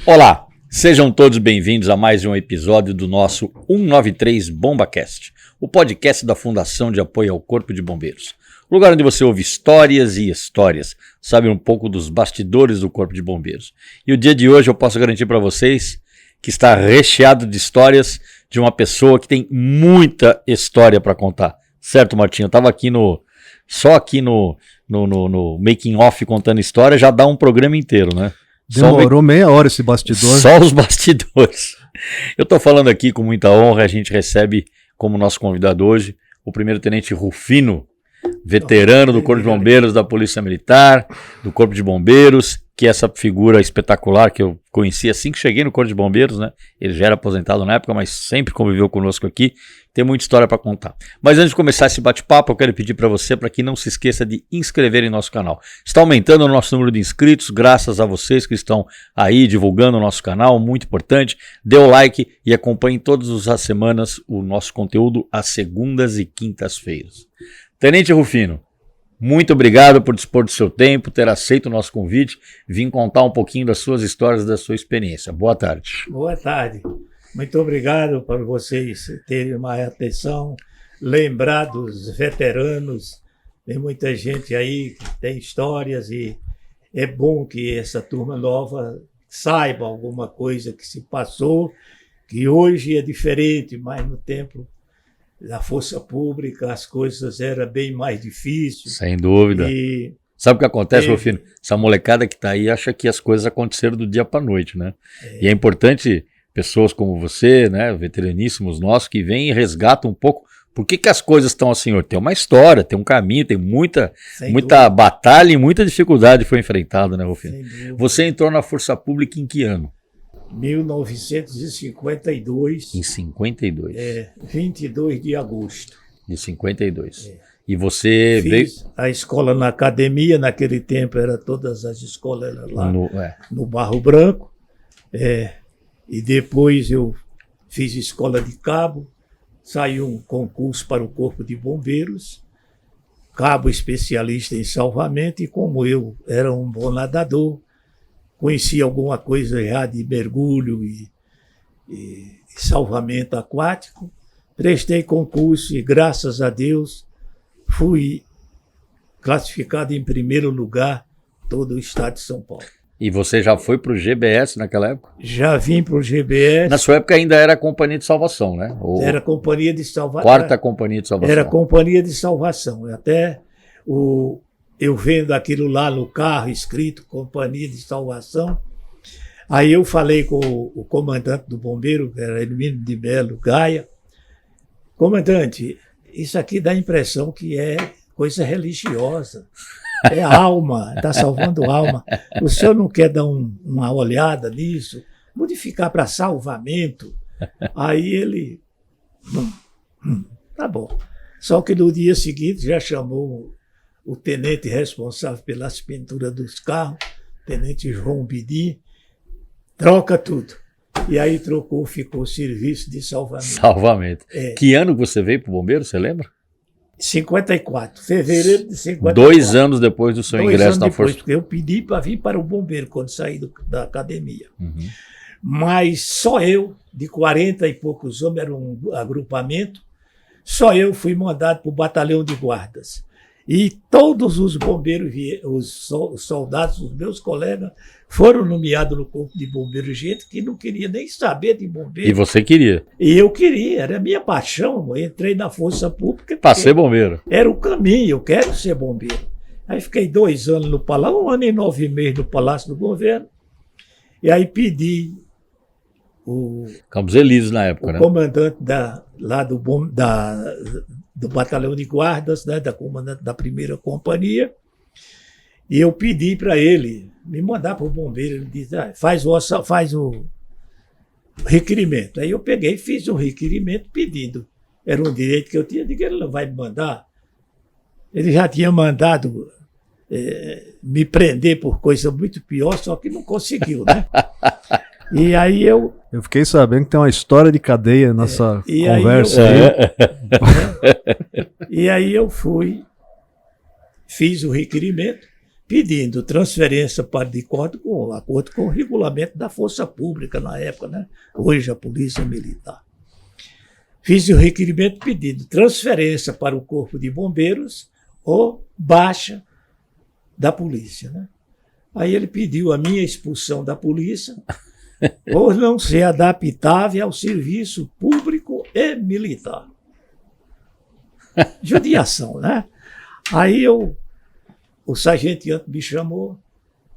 Olá, sejam todos bem-vindos a mais um episódio do nosso 193 BombaCast, o podcast da Fundação de Apoio ao Corpo de Bombeiros. Lugar onde você ouve histórias e histórias, sabe um pouco dos bastidores do Corpo de Bombeiros. E o dia de hoje eu posso garantir para vocês que está recheado de histórias de uma pessoa que tem muita história para contar. Certo, Martinho? Eu estava aqui só aqui no making off contando história, já dá um programa inteiro, né? Demorou meia hora esse bastidor. Só os bastidores. Eu estou falando aqui com muita honra, a gente recebe como nosso convidado hoje o primeiro-tenente Rufino, veterano do Corpo de Bombeiros da Polícia Militar, do Corpo de Bombeiros, que é essa figura espetacular que eu conheci assim que cheguei no Corpo de Bombeiros, né? Ele já era aposentado na época, mas sempre conviveu conosco aqui. Tem muita história para contar. Mas antes de começar esse bate-papo, eu quero pedir para você, para que não se esqueça de inscrever em nosso canal. Está aumentando o nosso número de inscritos, graças a vocês que estão aí divulgando o nosso canal, muito importante. Dê o like e acompanhe todas as semanas o nosso conteúdo às segundas e quintas-feiras. Tenente Rufino, muito obrigado por dispor do seu tempo, ter aceito o nosso convite, vim contar um pouquinho das suas histórias, da sua experiência. Boa tarde. Boa tarde. Muito obrigado por vocês terem uma atenção, lembrar dos veteranos. Tem muita gente aí que tem histórias e é bom que essa turma nova saiba alguma coisa que se passou, que hoje é diferente, mas no tempo da força pública as coisas eram bem mais difíceis. Sem dúvida. Sabe o que acontece, Rufino? Essa molecada que está aí acha que as coisas aconteceram do dia para a noite, né? E é importante pessoas como você, né, veteraníssimos nossos, que vêm e resgatam um pouco por que as coisas estão assim. Tem uma história, tem um caminho, tem muita batalha e muita dificuldade foi enfrentada, né, Rufino? Você entrou na Força Pública em que ano? 1952. Em 52. 22 de agosto. De 52. E você Fiz a escola na academia, naquele tempo era todas as escolas lá no Barro Branco. E depois eu fiz escola de cabo, saiu um concurso para o Corpo de Bombeiros, cabo especialista em salvamento, e como eu era um bom nadador, conhecia alguma coisa já de mergulho e salvamento aquático, prestei concurso e, graças a Deus, fui classificado em primeiro lugar em todo o estado de São Paulo. E você já foi para o GBS naquela época? Já vim para o GBS. Na sua época ainda era a Companhia de Salvação, né? Era a Companhia de Salvação. Quarta Companhia de Salvação. Era a Companhia de Salvação. Até eu vendo aquilo lá no carro, escrito Companhia de Salvação, aí eu falei com o comandante do bombeiro, que era Hermínio de Melo Gaia. Comandante, isso aqui dá a impressão que é coisa religiosa. É alma, está salvando alma. O senhor não quer dar uma olhada nisso? Modificar para salvamento? Aí ele... tá bom. Só que no dia seguinte já chamou o tenente responsável pelas pinturas dos carros, tenente João Bidim, troca tudo. E aí trocou, ficou serviço de salvamento. Salvamento. Que ano que você veio para o bombeiro, você lembra? 54, fevereiro de 54. 2 anos depois do seu ingresso na Força. Porque eu pedi para vir para o bombeiro quando saí da academia. Mas só eu, de 40 e poucos homens, era um agrupamento, só eu fui mandado para o batalhão de guardas. E todos os bombeiros, os soldados, os meus colegas, foram nomeados no Corpo de Bombeiros, gente que não queria nem saber de bombeiro. E você queria? E eu queria, era a minha paixão. Eu entrei na Força Pública. Para ser bombeiro? Era o caminho, eu quero ser bombeiro. Aí fiquei 2 anos no Palácio, 1 ano e 9 meses no Palácio do Governo. E aí pedi Campos Elíseos na época, né? O comandante lá do batalhão de guardas, né, da comandante da primeira companhia, e eu pedi para ele me mandar para o bombeiro. Ele disse, faz o requerimento. Aí eu peguei e fiz um requerimento pedindo. Era um direito que eu tinha, de que ele não vai me mandar. Ele já tinha mandado me prender por coisa muito pior, só que não conseguiu, né? E aí eu fiquei sabendo que tem uma história de cadeia nessa conversa aí. E aí eu fiz o requerimento, pedindo transferência de acordo com o regulamento da Força Pública na época, né? Hoje a Polícia Militar. Fiz o requerimento pedindo transferência para o Corpo de Bombeiros ou baixa da polícia, né? Aí ele pediu a minha expulsão da polícia por não ser adaptável ao serviço público e militar. Judiação, né? Aí o sargento me chamou,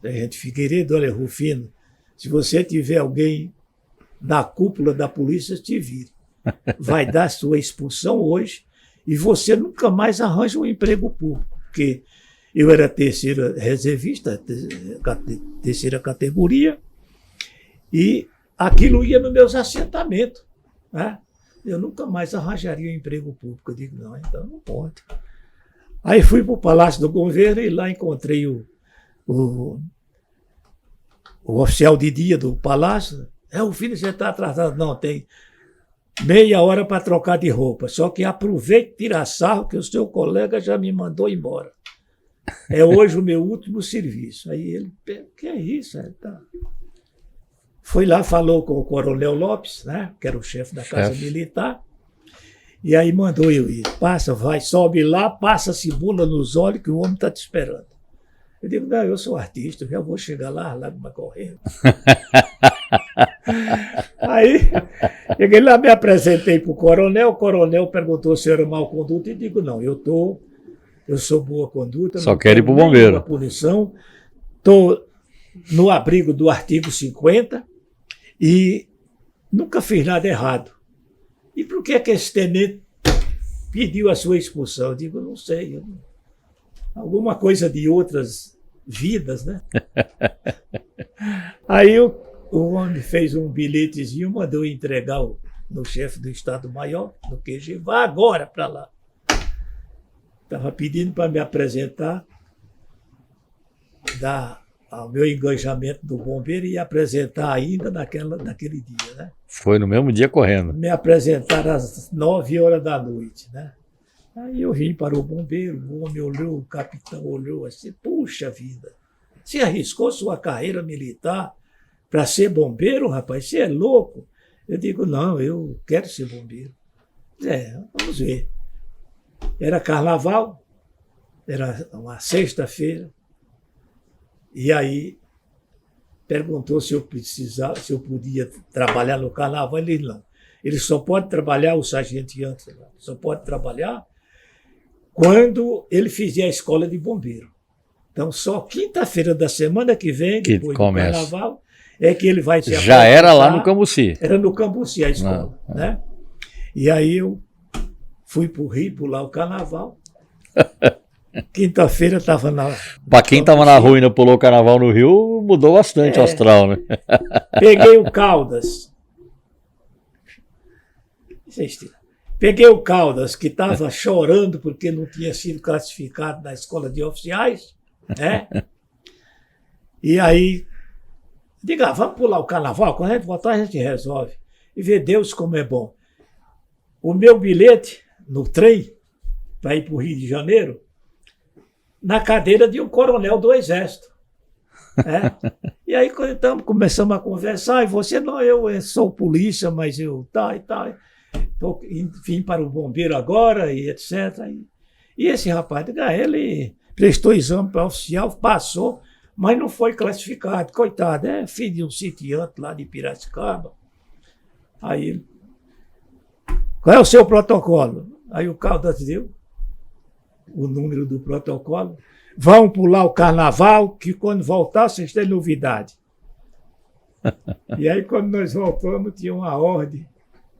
sargento Figueiredo, olha, Rufino, se você tiver alguém na cúpula da polícia, te vire. Vai dar sua expulsão hoje e você nunca mais arranja um emprego público, porque eu era terceira reservista, terceira categoria, e aquilo ia nos meus assentamentos, né? Eu nunca mais arranjaria um emprego público. Eu digo, não, então não pode. Aí fui para o Palácio do Governo e lá encontrei o oficial de dia do Palácio. O filho, você está atrasado? Não, tem meia hora para trocar de roupa. Só que aproveite e tira sarro que o seu colega já me mandou embora. É hoje o meu último serviço. Aí ele, que é isso? Tá. Foi lá, falou com o Coronel Lopes, né, que era o chefe da Casa Militar, e aí mandou eu ir. Passa, vai, sobe lá, passa a cebola nos olhos que o homem está te esperando. Eu digo, não, eu sou artista, eu já vou chegar lá correndo. Aí, cheguei lá, me apresentei para o coronel perguntou se eu era mau conduta, e digo, não, eu sou boa conduta. Só quero ir para o bombeiro. Punição, estou no abrigo do artigo 50 e nunca fiz nada errado. E por que esse tenente pediu a sua expulsão? Eu digo, não sei. Alguma coisa de outras vidas, né? Aí o homem fez um bilhetezinho, mandou entregar no chefe do Estado-Maior, no QG, vá agora para lá. Estava pedindo para me apresentar, dar ao meu engajamento do bombeiro e apresentar ainda naquele dia, né? Foi no mesmo dia correndo. Me apresentaram às 9 horas da noite, né? Aí eu vim para o bombeiro, o homem olhou, o capitão olhou assim, puxa vida, você arriscou sua carreira militar para ser bombeiro, rapaz? Você é louco? Eu digo, não, eu quero ser bombeiro. Vamos ver. Era carnaval, era uma sexta-feira, e aí perguntou se eu podia trabalhar no carnaval. Ele não. Ele só pode trabalhar, o sargento antes, só pode trabalhar quando ele fizer a escola de bombeiro. Então, só quinta-feira da semana que vem, depois do carnaval, é que ele vai se apresentar. Já era lá no Cambuci. Era no Cambuci a escola, né? E aí eu fui para o Rio, pular o carnaval. Quinta-feira estava na... Para quem estava na rua e não pulou o carnaval no Rio, mudou bastante o astral, né? Peguei o Caldas. Peguei o Caldas, que estava chorando porque não tinha sido classificado na escola de oficiais, né? E aí, diga, vamos pular o carnaval, quando a gente voltar a gente resolve. E ver Deus como é bom. O meu bilhete no trem, para ir para o Rio de Janeiro, na cadeira de um coronel do Exército. Né? E aí, quando começamos a conversar, e você, não, eu sou polícia, mas eu vim para o bombeiro agora, e etc. E esse rapaz, ele prestou exame para oficial, passou, mas não foi classificado. Coitado, é filho de um sitiante lá de Piracicaba. Aí, qual é o seu protocolo? Aí o Caldas deu o número do protocolo. Vão pular o carnaval, que quando voltar vocês têm novidade. E aí, quando nós voltamos, tinha uma ordem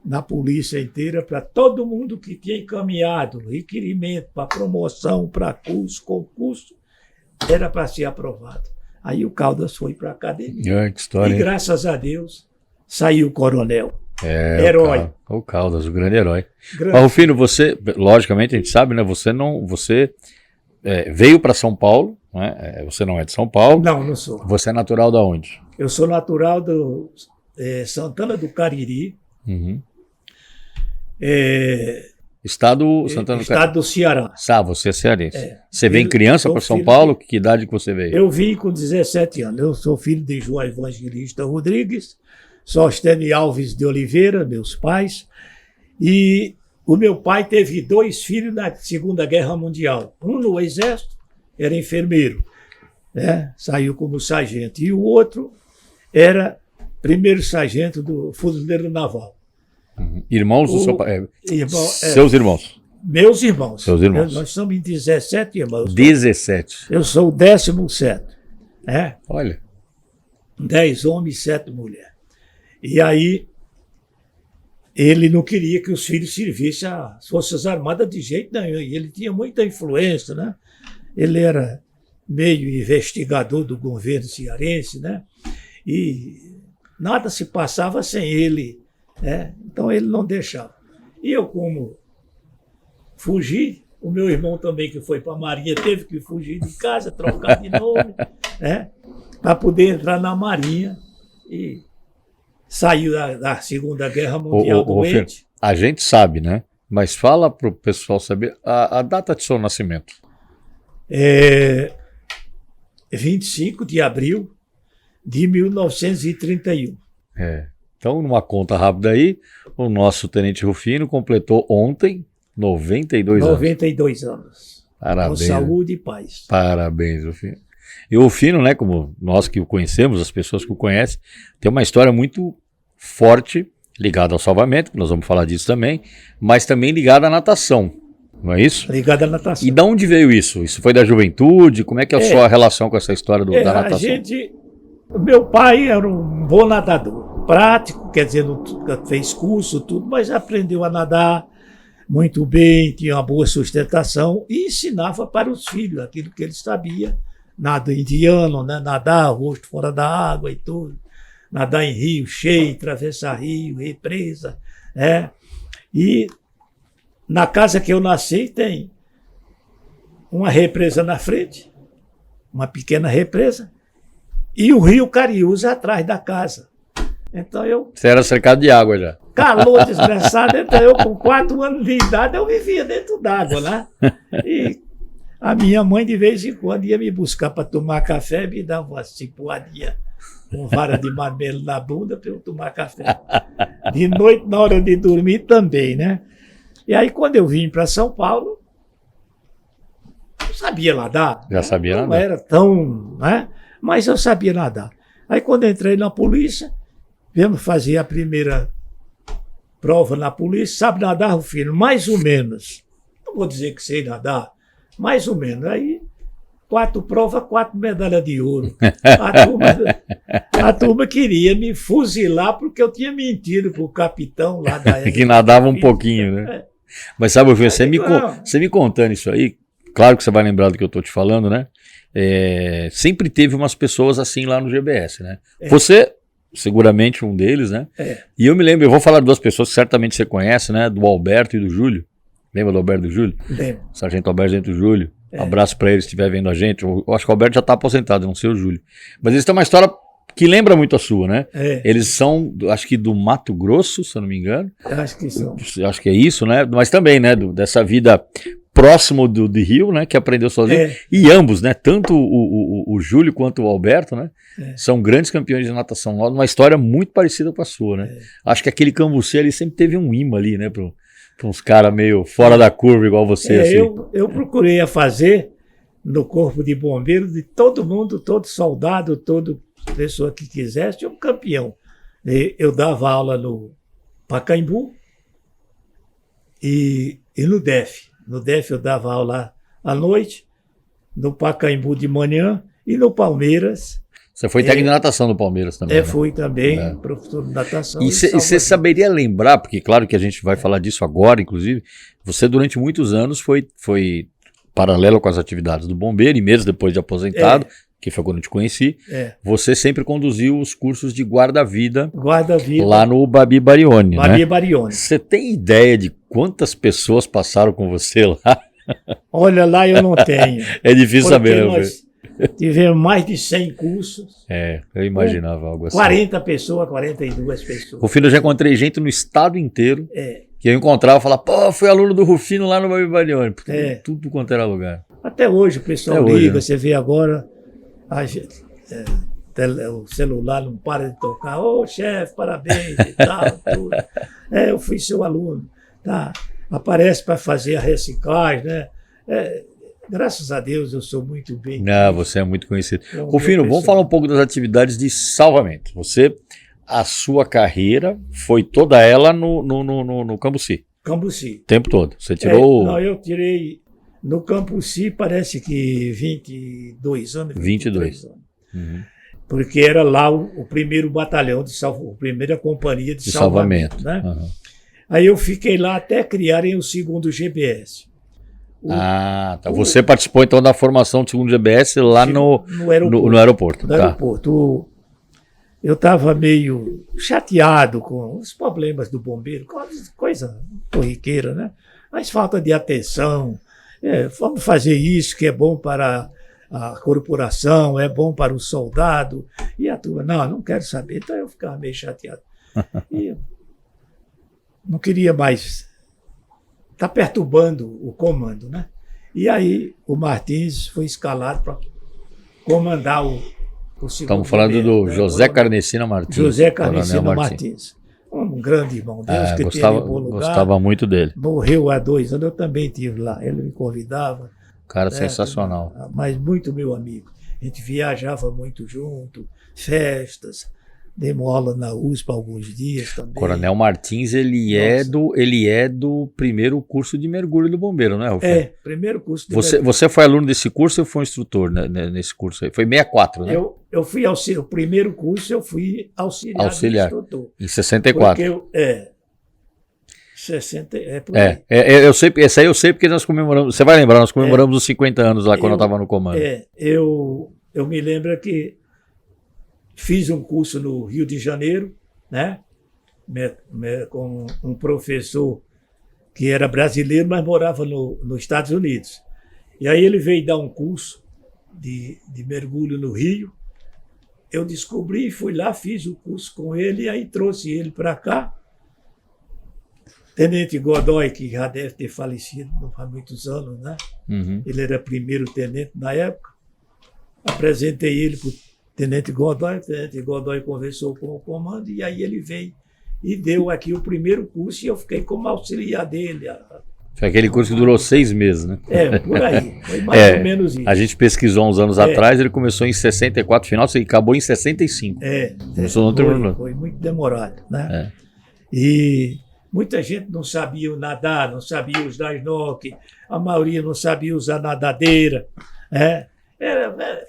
na polícia inteira para todo mundo que tinha encaminhado requerimento para promoção, para curso, concurso, era para ser aprovado. Aí o Caldas foi para a academia. Que história, e graças a Deus saiu o coronel. Herói. O Caldas, o grande herói. Mas, Rufino, você, logicamente, a gente sabe, né? Você veio para São Paulo, né? Você não é de São Paulo. Não, não sou. Você é natural de onde? Eu sou natural do Santana do Cariri. Uhum. Estado Santana do Cariri. Estado do Ceará. Você é cearense. É. Você vem criança para São Paulo? Que idade que você veio? Eu vim com 17 anos. Eu sou filho de João Evangelista Rodrigues, Sostene Alves de Oliveira, meus pais, e o meu pai teve 2 filhos na Segunda Guerra Mundial. Um no Exército, era enfermeiro, né? Saiu como sargento, e o outro era primeiro sargento do Fuzileiro Naval. Irmãos do seu pai? Seus irmãos? Meus irmãos. Seus irmãos. Nós somos em 17 irmãos. 17. Eu sou o 17º. Né? Olha. 10 homens e 7 mulheres. E aí, ele não queria que os filhos servissem às Forças Armadas de jeito nenhum. E ele tinha muita influência, né? Ele era meio investigador do governo cearense, né? E nada se passava sem ele, né? Então ele não deixava. E eu, como fugi, o meu irmão também, que foi para a Marinha, teve que fugir de casa, trocar de nome, né? Para poder entrar na Marinha, e saiu da Segunda Guerra Mundial doente. A gente sabe, né? Mas fala para o pessoal saber a data de seu nascimento. 25 de abril de 1931. Então, numa conta rápida aí, o nosso Tenente Rufino completou ontem 92 anos. Parabéns. Com saúde e paz. Parabéns, Rufino. E o Rufino, né, como nós que o conhecemos, as pessoas que o conhecem, tem uma história muito forte ligada ao salvamento, nós vamos falar disso também, mas também ligada à natação, não é isso? Ligada à natação. E de onde veio isso? Isso foi da juventude? Como é que é a sua relação com essa história da natação? Meu pai era um bom nadador, prático, quer dizer, não fez curso, tudo, mas aprendeu a nadar muito bem, tinha uma boa sustentação e ensinava para os filhos aquilo que ele sabia. Nado indiano, né? Nadar, rosto fora da água e tudo. Nadar em rio cheio, atravessar rio, represa. E na casa que eu nasci tem uma represa na frente, uma pequena represa, e o rio Cariúza atrás da casa. Então Você era cercado de água já. Calor desgraçado, então eu com 4 anos de idade eu vivia dentro d'água, né? E a minha mãe, de vez em quando, ia me buscar para tomar café, me dava uma cipuadinha com vara de marmelo na bunda para eu tomar café. De noite, na hora de dormir, também, né? E aí, quando eu vim para São Paulo, eu sabia nadar. Já sabia nadar? Não era tão, né? Mas eu sabia nadar. Aí, quando eu entrei na polícia, viemos fazer a primeira prova na polícia. Sabe nadar, Rufino? Mais ou menos. Não vou dizer que sei nadar, mais ou menos. Aí, 4 provas, 4 medalhas de ouro. A turma queria me fuzilar porque eu tinha mentido para o capitão lá da época. Que nadava um pouquinho, né? Mas sabe, você me contando isso aí, claro que você vai lembrar do que eu estou te falando, né? Sempre teve umas pessoas assim lá no GBS, né? Você, seguramente um deles, né? E eu me lembro, eu vou falar de 2 pessoas que certamente você conhece, né? Do Alberto e do Júlio. Lembra do Alberto e do Júlio? Lembro. Sargento Alberto e do Júlio. Abraço para ele se estiver vendo a gente. Eu acho que o Alberto já está aposentado, não sei o Júlio. Mas eles têm uma história que lembra muito a sua, né? Eles são, acho que do Mato Grosso, se eu não me engano. Acho que são. Acho que é isso, né? Mas também, né? Dessa vida próximo de Rio, né? Que aprendeu sozinho. E ambos, né? Tanto o Júlio quanto o Alberto, né? São grandes campeões de natação. Uma história muito parecida com a sua, né? Acho que aquele Cambuci ali sempre teve um imã ali, né? Para uns caras meio fora da curva, igual você. Assim. Eu procurei fazer no Corpo de Bombeiros de todo mundo, todo soldado, toda pessoa que quisesse, um campeão. Eu dava aula no Pacaembu e no DEF. No DEF eu dava aula à noite, no Pacaembu de manhã e no Palmeiras. Você foi técnico de natação no Palmeiras também, né? Fui também, professor de natação. E você saberia lembrar, porque claro que a gente vai falar disso agora, inclusive, você durante muitos anos foi paralelo com as atividades do bombeiro, e mesmo depois de aposentado, que foi quando eu te conheci, você sempre conduziu os cursos de guarda-vida lá no Babi Barione, Babi Barione. Você tem ideia de quantas pessoas passaram com você lá? Olha, lá eu não tenho. É difícil saber, né? Tivemos mais de 100 cursos. Eu imaginava algo assim. 40 pessoas, 42 pessoas. O filho, eu já encontrei gente no estado inteiro Que eu encontrava e falava, pô, fui aluno do Rufino lá no Babi Barione. Tudo quanto era lugar. Até hoje o pessoal liga, você vê agora, o celular não para de tocar. Ô, chefe, parabéns e tal, tudo. Eu fui seu aluno. Tá? Aparece para fazer a reciclagem, né? Graças a Deus eu sou muito bem. Você é muito conhecido. Rufino, vamos falar um pouco das atividades de salvamento. A sua carreira foi toda ela no Cambuci. Cambuci. O tempo todo. Você tirou... Não, eu tirei no Cambuci, parece que 22 anos. 22 anos. Uhum. Porque era lá o primeiro batalhão, a primeira companhia de salvamento. Né? Uhum. Aí eu fiquei lá até criarem o segundo GBS. Tá. Você participou então da formação do segundo GBS lá no aeroporto. No aeroporto. Eu estava meio chateado com os problemas do bombeiro, coisa corriqueira, né? Mas falta de atenção. Vamos fazer isso que é bom para a corporação, é bom para o soldado. E a turma, não quero saber. Então eu ficava meio chateado. E não queria mais estar perturbando o comando, né? E aí o Martins foi escalado para comandar o segundo. Estamos falando do José Carnecina Martins. José Carnecina Martins. Um grande irmão Deus que teve em bom lugar. Gostava muito dele. Morreu há 2 anos, eu também estive lá. Ele me convidava. Cara sensacional. Mas muito meu amigo. A gente viajava muito junto, festas. Demos aula na USP alguns dias também. Coronel Martins, ele é do primeiro curso de mergulho do bombeiro, não é, Rufino? Primeiro curso de mergulho. Você foi aluno desse curso ou foi instrutor nesse curso aí? Foi 64, né? Eu fui o primeiro curso, eu fui auxiliar. De instrutor. Em 64. Porque 60, por aí. Eu sei, esse aí eu sei porque nós comemoramos, você vai lembrar, nós comemoramos os 50 anos lá quando eu estava no comando. Eu me lembro que fiz um curso no Rio de Janeiro, né? Com um professor que era brasileiro, mas morava nos Estados Unidos. E aí ele veio dar um curso de mergulho no Rio. Eu descobri, fui lá, fiz o curso com ele, e aí trouxe ele para cá. Tenente Godoy, que já deve ter falecido não faz muitos anos, né? Uhum. Ele era primeiro tenente na época. Apresentei ele para o Tenente Godoy conversou com o comando e aí ele veio e deu aqui o primeiro curso e eu fiquei como auxiliar dele. Foi aquele curso que durou 6 meses, né? Por aí. Foi mais ou menos isso. A gente pesquisou uns anos atrás, ele começou em 64, final, e acabou em 65. Foi muito demorado, né? E muita gente não sabia nadar, não sabia usar snorkel, a maioria não sabia usar nadadeira,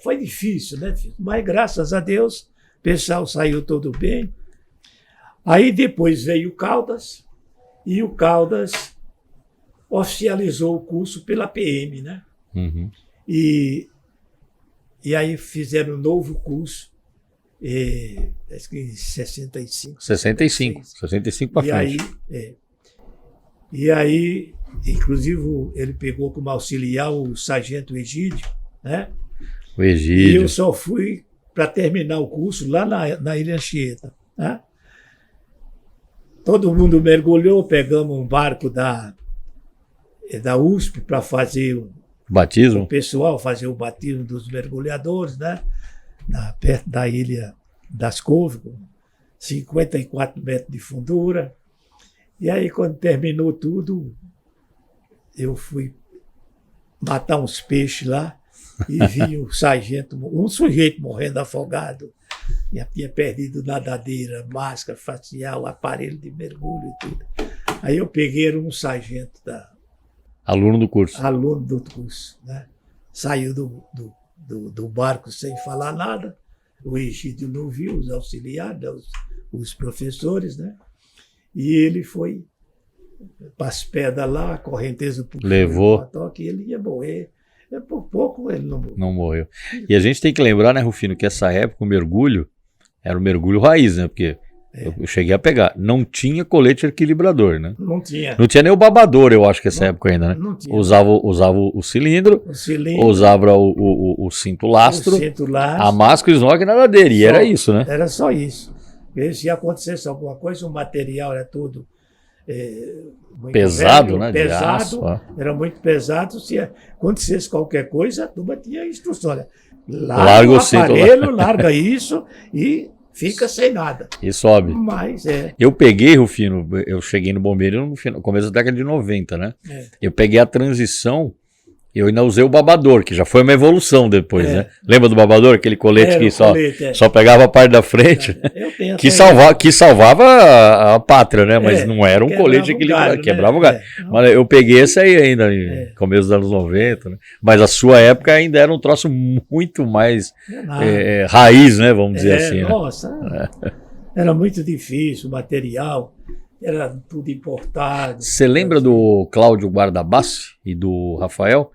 foi difícil, né? Mas graças a Deus o pessoal saiu todo bem. Aí depois veio o Caldas e o Caldas oficializou o curso pela PM, né? Uhum. E aí fizeram um novo curso, acho que em 65. 65 para frente. E aí, inclusive, ele pegou como auxiliar o sargento Egídio, né? O Egídio. E eu só fui para terminar o curso lá na Ilha Anchieta, né? Todo mundo mergulhou, pegamos um barco da USP para fazer o batismo. O pessoal fazer o batismo dos mergulhadores, né? Perto da Ilha das Couves, com 54 metros de fundura. E aí, quando terminou tudo, eu fui matar uns peixes lá e vi um sargento, um sujeito morrendo afogado. Já tinha perdido nadadeira, máscara facial, aparelho de mergulho e tudo. Aí eu peguei, era um sargento aluno do curso. Aluno do curso, né? Saiu do barco sem falar nada. O Egídio não viu, os auxiliares, os professores, né? E ele foi para as pedras lá, a correnteza levou. Que ele ia morrer. Por pouco ele não morreu. Não morreu. E a gente tem que lembrar, né, Rufino, que essa época o mergulho era o mergulho raiz, né? Porque eu cheguei a pegar. Não tinha colete equilibrador, né? Não tinha. Não tinha nem o babador, eu acho que essa época ainda, né? Não tinha. Usava o cilindro, usava o cinto lastro, a máscara, o snorkel e nadadeira. E era isso, né? Era só isso. Se acontecesse alguma coisa, o material era todo muito Pesado, velho, né? De Pesado, aço, ó. era muito pesado. Se acontecesse qualquer coisa, a turma tinha instrução. Olha, Larga larga o o cinto, aparelho, larga isso e fica sem nada. E sobe. Mas Eu peguei, Rufino, eu cheguei no bombeiro no começo da década de 90, né? Eu peguei a transição, eu ainda usei o babador, que já foi uma evolução depois, né? Lembra do babador? Aquele colete que só pegava a parte da frente? Eu tenho Que essa salvava a pátria, né? Mas não era um quebrava colete o que galho, quebrava né? o galho. Mas eu peguei esse aí ainda, no começo dos anos 90, né? Mas a sua época ainda era um troço muito mais raiz, né? Vamos dizer assim. Nossa, era muito difícil o material, era tudo importado. Você lembra do Cláudio Guardabassi e do Rafael?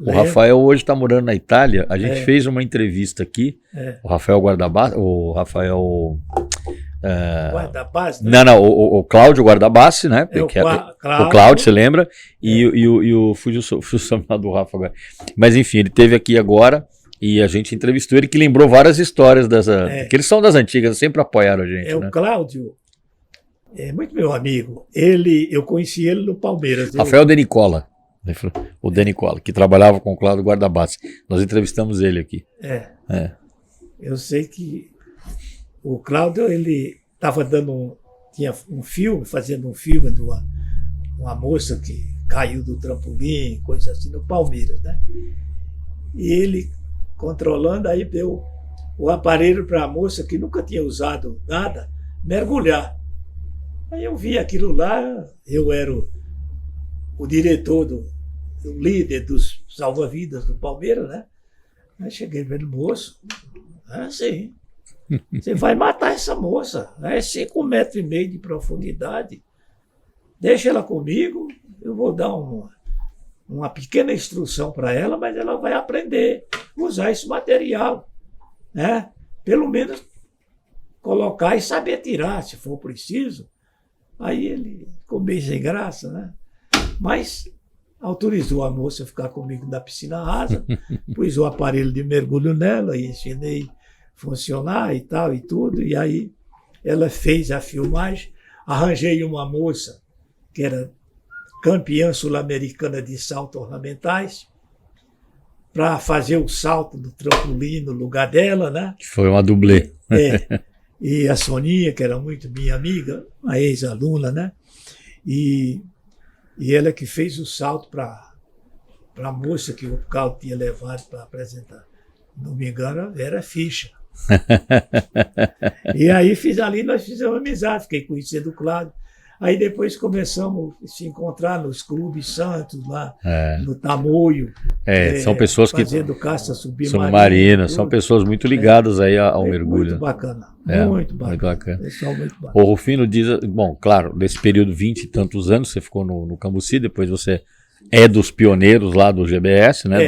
O Rafael hoje está morando na Itália. A gente fez uma entrevista aqui. O Rafael Guardabassi, o Rafael... Guardabassi, né? Não, o Cláudio Guardabassi, né? O Cláudio, você lembra? E o fugiu lá do Rafa agora. Mas enfim, ele esteve aqui agora e a gente entrevistou ele, que lembrou várias histórias dessa. Que eles são das antigas, sempre apoiaram a gente. O Cláudio é muito meu amigo. Eu conheci ele no Palmeiras. Rafael De Nicola. O De Nicola, que trabalhava com o Cláudio Guardabassi. Nós entrevistamos ele aqui. Eu sei que o Cláudio, ele estava tinha fazendo um filme de uma moça que caiu do trampolim, coisa assim, no Palmeiras, né? E ele controlando, aí deu o aparelho para a moça que nunca tinha usado nada, mergulhar. Aí eu vi aquilo lá, eu era o diretor, o líder dos salva-vidas do Palmeiras, né? Aí cheguei vendo moço, sim. Você vai matar essa moça. É 5,5 metros de profundidade. Deixa ela comigo. Eu vou dar uma pequena instrução para ela, mas ela vai aprender a usar esse material. Né? Pelo menos colocar e saber tirar, se for preciso. Aí ele ficou bem sem graça, né? Mas autorizou a moça a ficar comigo na piscina rasa, pus o aparelho de mergulho nela e ensinei funcionar e tal e tudo, e aí ela fez a filmagem, arranjei uma moça que era campeã sul-americana de saltos ornamentais para fazer o salto do trampolim no lugar dela, né? Que foi uma dublê. E a Soninha, que era muito minha amiga, uma ex-aluna, né? E ela que fez o salto para a moça que o Cláudio tinha levado para apresentar. Não me engano, era Ficha. E aí nós fizemos amizade, fiquei conhecendo o Cláudio. Aí depois começamos a se encontrar nos clubes Santos, lá no Tamoio. São pessoas que fazendo caça submarina. São pessoas muito ligadas aí ao mergulho. Muito bacana. Muito bacana. Pessoal muito bacana. O Rufino diz, bom, claro, nesse período 20 e tantos anos, você ficou no Cambuci, depois você é dos pioneiros lá do GBS, né?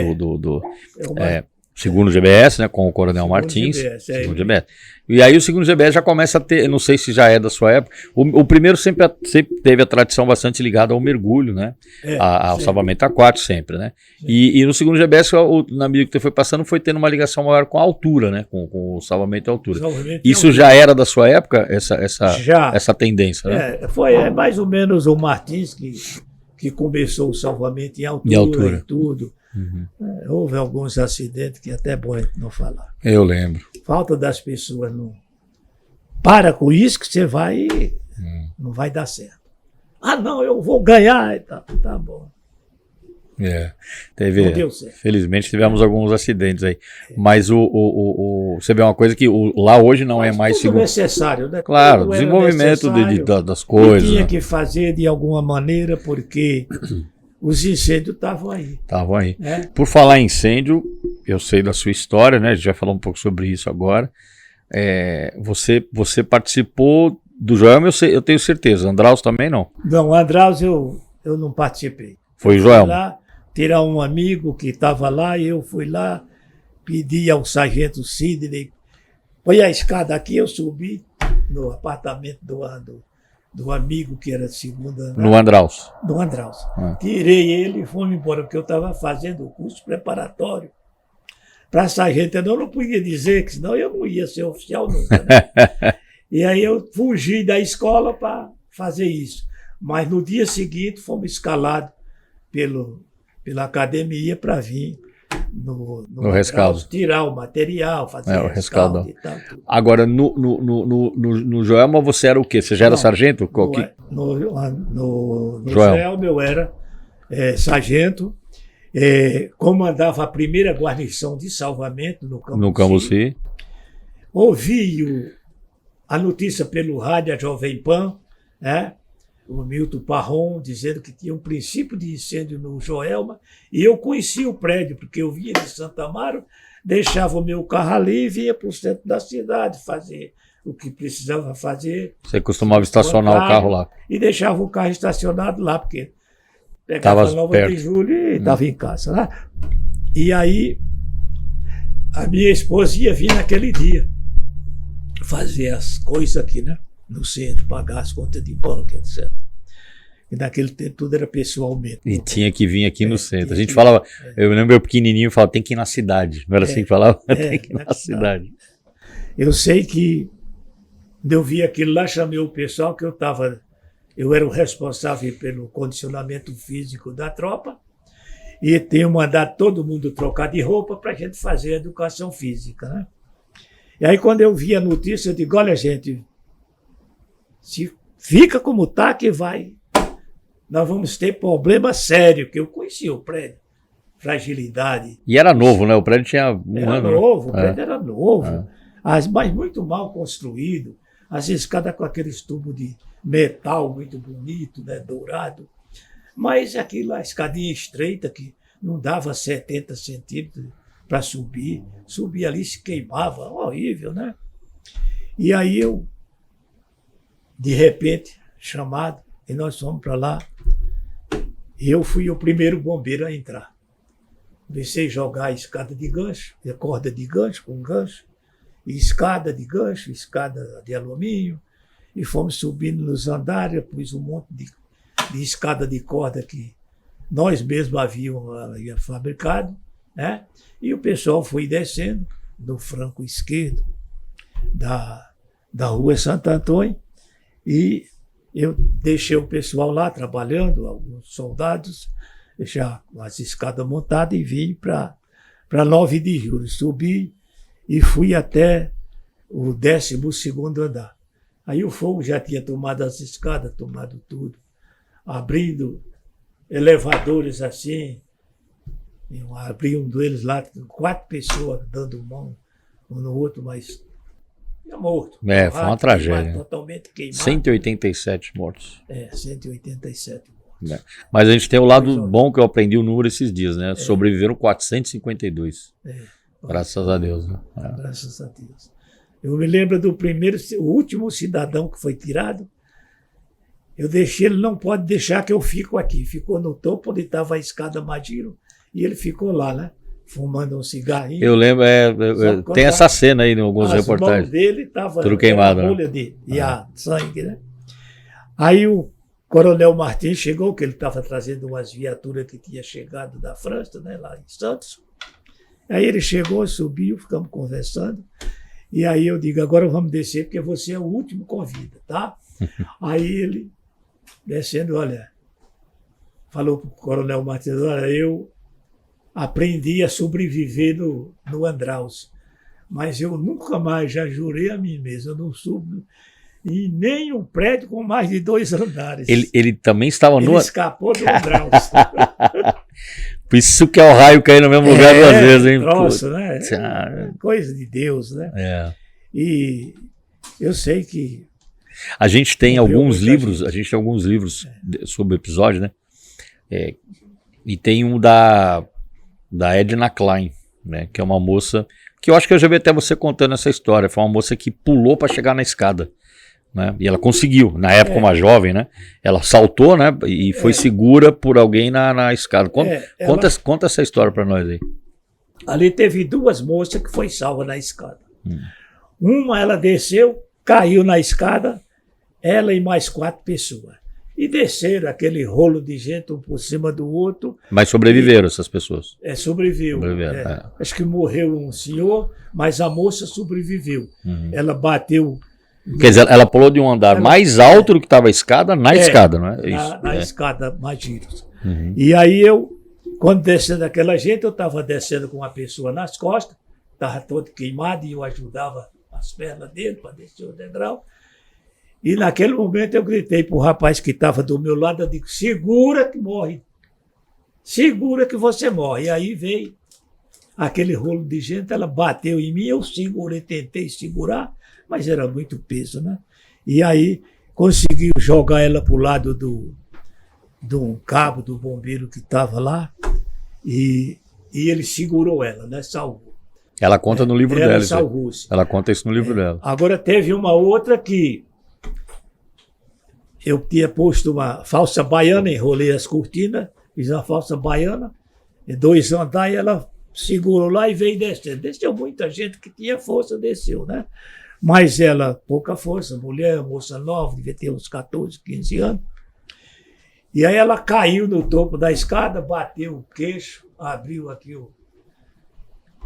Segundo GBS, né, com o Coronel Martins. Segundo GBS. E aí o segundo GBS já começa a ter, não sei se já é da sua época, o primeiro sempre teve a tradição bastante ligada ao mergulho, né, ao salvamento aquático sempre, né. E no segundo GBS, na medida que você foi passando, foi tendo uma ligação maior com a altura, né, com o salvamento à altura. Isso já era da sua época, essa tendência, né? Foi mais ou menos o Martins que começou o salvamento em altura. E tudo. Uhum. Houve alguns acidentes que até é bom não falar. Eu lembro. Falta das pessoas não. Para com isso que você vai. Não vai dar certo. Ah, não, eu vou ganhar. Tá bom. Não deu certo. Felizmente tivemos alguns acidentes aí. Mas você vê uma coisa que lá hoje não é mais seguro. Necessário, né? Claro, desenvolvimento das coisas. Tinha que fazer de alguma maneira, porque os incêndios estavam aí. Por falar em incêndio, eu sei da sua história, né? A gente vai falar um pouco sobre isso agora. Você participou do Joelma, eu tenho certeza. Andraus também não? Não, Andraus eu não participei. Foi o Joelma? Tirar um amigo que estava lá, e eu fui lá, pedi ao sargento Sidney, põe a escada aqui, eu subi no apartamento do amigo que era segunda andar. No Andraus? No Andraus. Tirei ele e fomos embora, porque eu estava fazendo o curso preparatório para sargento. Eu não podia dizer, que senão eu não ia ser oficial nunca. Né? E aí eu fugi da escola para fazer isso. Mas no dia seguinte fomos escalados pela academia para vir no rescaldo. Tirar o material, fazer o rescaldo. E tal, tudo. Agora, no Joelma você era o quê? Você já era sargento? No Joelma eu era sargento, comandava a primeira guarnição de salvamento no Cambuci. Ouvi a notícia pelo rádio, a Jovem Pan, o Milton Parron, dizendo que tinha um princípio de incêndio no Joelma, e eu conhecia o prédio, porque eu vinha de Santa Amaro, deixava o meu carro ali e vinha para o centro da cidade fazer o que precisava fazer. Você costumava estacionar o carro lá? E deixava o carro estacionado lá, porque pegava a 9 de julho e estava em casa. Né? E aí, a minha esposa ia vir naquele dia fazer as coisas aqui, né? No centro, pagar as contas de banco, etc. E naquele tempo tudo era pessoalmente. E tinha que vir aqui no centro. A gente falava, eu lembro eu pequenininho, falava, tem que ir na cidade. Não era assim que falava? Tem que ir na cidade. Eu sei que, quando eu vi aquilo lá, chamei o pessoal que eu era o responsável pelo condicionamento físico da tropa e tenho mandado todo mundo trocar de roupa para a gente fazer a educação física, né? E aí quando eu vi a notícia, eu digo, olha gente, se fica como está que nós vamos ter problema sério, que eu conheci o prédio, fragilidade. E era novo, né? O prédio tinha um ano. O prédio era novo, mas muito mal construído, as escadas com aqueles tubos de metal muito bonito, né? Dourado, mas aquilo, a escadinha estreita que não dava 70 centímetros para subir ali se queimava, horrível, né? E aí eu, de repente, chamado, e nós fomos para lá. Eu fui o primeiro bombeiro a entrar. Comecei a jogar a escada de gancho, a corda de gancho com gancho, e escada de gancho, escada de alumínio, e fomos subindo nos andares, pus um monte de escada de corda que nós mesmos havíamos fabricado, né? E o pessoal foi descendo do flanco esquerdo da rua Santo Antônio, e eu deixei o pessoal lá trabalhando, alguns soldados, já com as escadas montadas, e vim para 9 de julho. Subi e fui até o 12º andar. Aí o fogo já tinha tomado as escadas, tomado tudo, abrindo elevadores assim. Eu abri um deles lá, 4 pessoas dando mão um no outro, mas ia morto. Foi uma tragédia. Totalmente queimado. 187 mortos. 187 mortos. Mas a gente tem o lado bom que eu aprendi o número esses dias, né? Sobreviveram 452. Graças a Deus. Né? Graças a Deus. Eu me lembro do o último cidadão que foi tirado. Eu deixei, ele não pode deixar que eu fico aqui. Ficou no topo onde estava a escada Magiro e ele ficou lá, né? Fumando um cigarrinho. Eu lembro, tem essa cena aí em algumas reportagens. As mãos dele estavam tudo queimado, né? Bolha de sangue, né? Aí o Coronel Martins chegou, que ele estava trazendo umas viaturas que tinha chegado da França, né? Lá em Santos. Aí ele chegou, subiu, ficamos conversando. E aí eu digo, agora vamos descer, porque você é o último convida, tá? Aí ele, descendo, olha, falou para o Coronel Martins, olha, eu aprendi a sobreviver no Andraus, mas eu nunca mais, já jurei a mim mesmo, eu não subo em nenhum prédio com mais de 2 andares. Ele também estava Ele escapou do Andraus. Por isso que é o raio cair no mesmo lugar 2 vezes, hein? Troço, né? Coisa de Deus, né? E eu sei que a gente tem alguns livros, sobre o episódio, né? E tem um da Edna Klein, né? Que é uma moça que eu acho que eu já vi até você contando essa história. Foi uma moça que pulou para chegar na escada, né? E ela conseguiu, na época uma jovem, né? Ela saltou, né? E foi segura por alguém na escada. Conta essa história para nós aí. Ali teve 2 moças que foi salva na escada. Uma, ela desceu, caiu na escada, ela e mais 4 pessoas. E desceram aquele rolo de gente um por cima do outro. Mas sobreviveram essas pessoas? Sobreviveu. Acho que morreu um senhor, mas a moça sobreviveu. Ela bateu Quer dizer, ela pulou de um andar mais alto do que estava a escada, na escada, não é? Na escada mais giros. E aí quando descendo aquela gente, eu estava descendo com uma pessoa nas costas, estava todo queimado e eu ajudava as pernas dele para descer o degrau. E naquele momento eu gritei para o rapaz que estava do meu lado, eu digo, segura que morre. Segura que você morre. E aí veio aquele rolo de gente, ela bateu em mim, eu segurei, tentei segurar, mas era muito peso, né? E aí conseguiu jogar ela para o lado de um cabo do bombeiro que estava lá e ele segurou ela, né? Salvou. Ela conta no livro dela. Salvou-se. Ela conta isso no livro dela. Agora teve uma outra que eu tinha posto uma falsa baiana, enrolei as cortinas, fiz uma falsa baiana, 2 andares, ela segurou lá e veio descendo. Desceu muita gente que tinha força, desceu, né? Mas ela, pouca força, mulher, moça nova, devia ter uns 14, 15 anos. E aí ela caiu no topo da escada, bateu o queixo, abriu aqui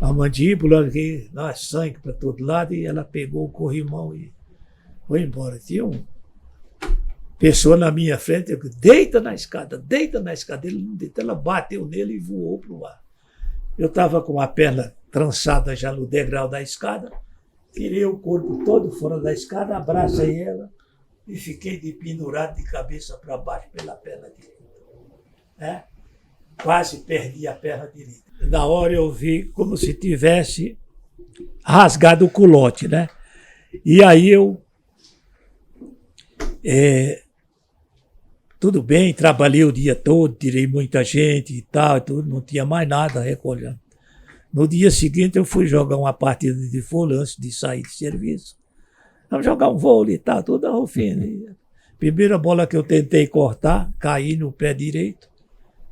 a mandíbula, aqui, sangue para todo lado, e ela pegou o corrimão e foi embora. Tinha uma pessoa na minha frente, eu disse, deita na escada. Ele não deitou, ela bateu nele e voou para o ar. Eu estava com a perna trançada já no degrau da escada, tirei o corpo todo fora da escada, abracei ela e fiquei de pendurado de cabeça para baixo pela perna direita. Né? Quase perdi a perna direita. Na hora eu vi como se tivesse rasgado o culote, né? E aí eu... tudo bem, trabalhei o dia todo, tirei muita gente e tal, tudo, não tinha mais nada recolhendo. No dia seguinte eu fui jogar uma partida de vôlei antes de sair de serviço. Vamos jogar um vôlei e tal, tudo arrufino. Primeira bola que eu tentei cortar, caí no pé direito,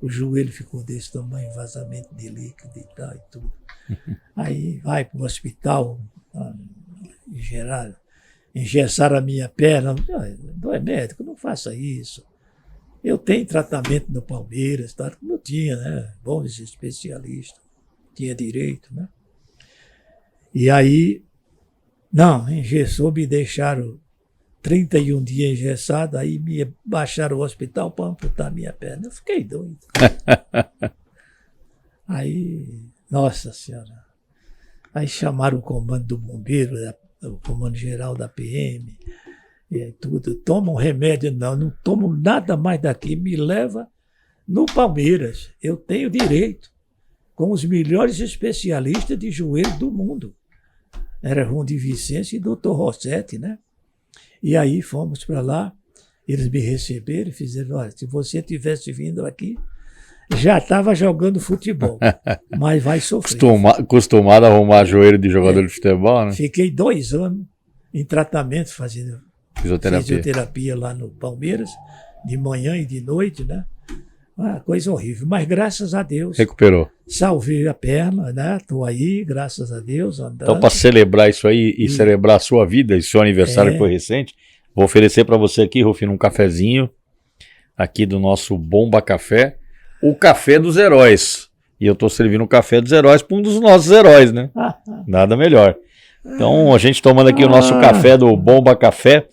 o joelho ficou desse tamanho, vazamento de líquido e tal e tudo. Aí vai para o hospital, engessaram a minha perna. Não é médico, não faça isso. Eu tenho tratamento no Palmeiras, tá? Como eu tinha, né? Bons especialistas, tinha direito, né? E aí, não, engessou, me deixaram 31 dias engessado, aí me baixaram ao hospital para amputar minha perna. Eu fiquei doido. Aí, nossa senhora, aí chamaram o comando do bombeiro, o comando geral da PM, e tudo, toma um remédio, não tomo nada mais daqui, me leva no Palmeiras, eu tenho direito, com os melhores especialistas de joelho do mundo. Era Rundi Vicêncio e Dr. Rossetti, né? E aí fomos para lá, eles me receberam e fizeram, olha, se você tivesse vindo aqui, já estava jogando futebol, mas vai sofrer. Acostumado a arrumar joelho de jogador de futebol, né? Fiquei 2 anos em tratamento, fazendo fisioterapia lá no Palmeiras, de manhã e de noite, né? Uma coisa horrível, mas graças a Deus... Recuperou. Salvei a perna, né? Estou aí, graças a Deus, andando. Então, para celebrar isso aí e celebrar a sua vida e seu aniversário que foi recente, vou oferecer para você aqui, Rufino, um cafezinho aqui do nosso Bomba Café, o café dos heróis. E eu estou servindo o café dos heróis para um dos nossos heróis, né? Nada melhor. Então, a gente tomando aqui o nosso café do Bomba Café,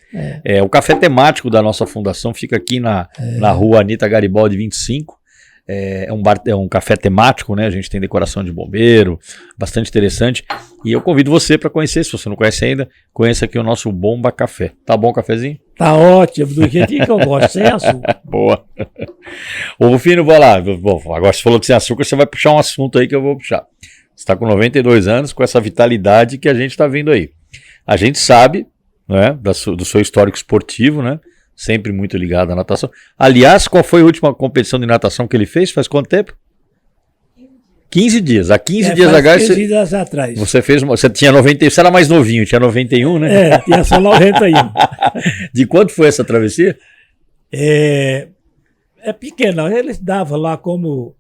o café temático da nossa fundação fica aqui na rua Anita Garibaldi 25, é um café temático, né? A gente tem decoração de bombeiro, bastante interessante, e eu convido você para conhecer, se você não conhece ainda, conheça aqui o nosso Bomba Café. Tá bom o cafezinho? Tá ótimo, do jeitinho que eu gosto, sem açúcar. Boa. Ô Rufino, vai lá, bom, agora você falou que sem açúcar, você vai puxar um assunto aí que eu vou puxar. Você está com 92 anos, com essa vitalidade que a gente está vendo aí. A gente sabe, né, do seu histórico esportivo, né, sempre muito ligado à natação. Aliás, qual foi a última competição de natação que ele fez? Faz quanto tempo? 15 dias. Há 15 dias atrás. 15 dias atrás. Você tinha 90, você era mais novinho, tinha 91, né? Tinha só 91. De quanto foi essa travessia? É pequena, eles davam lá como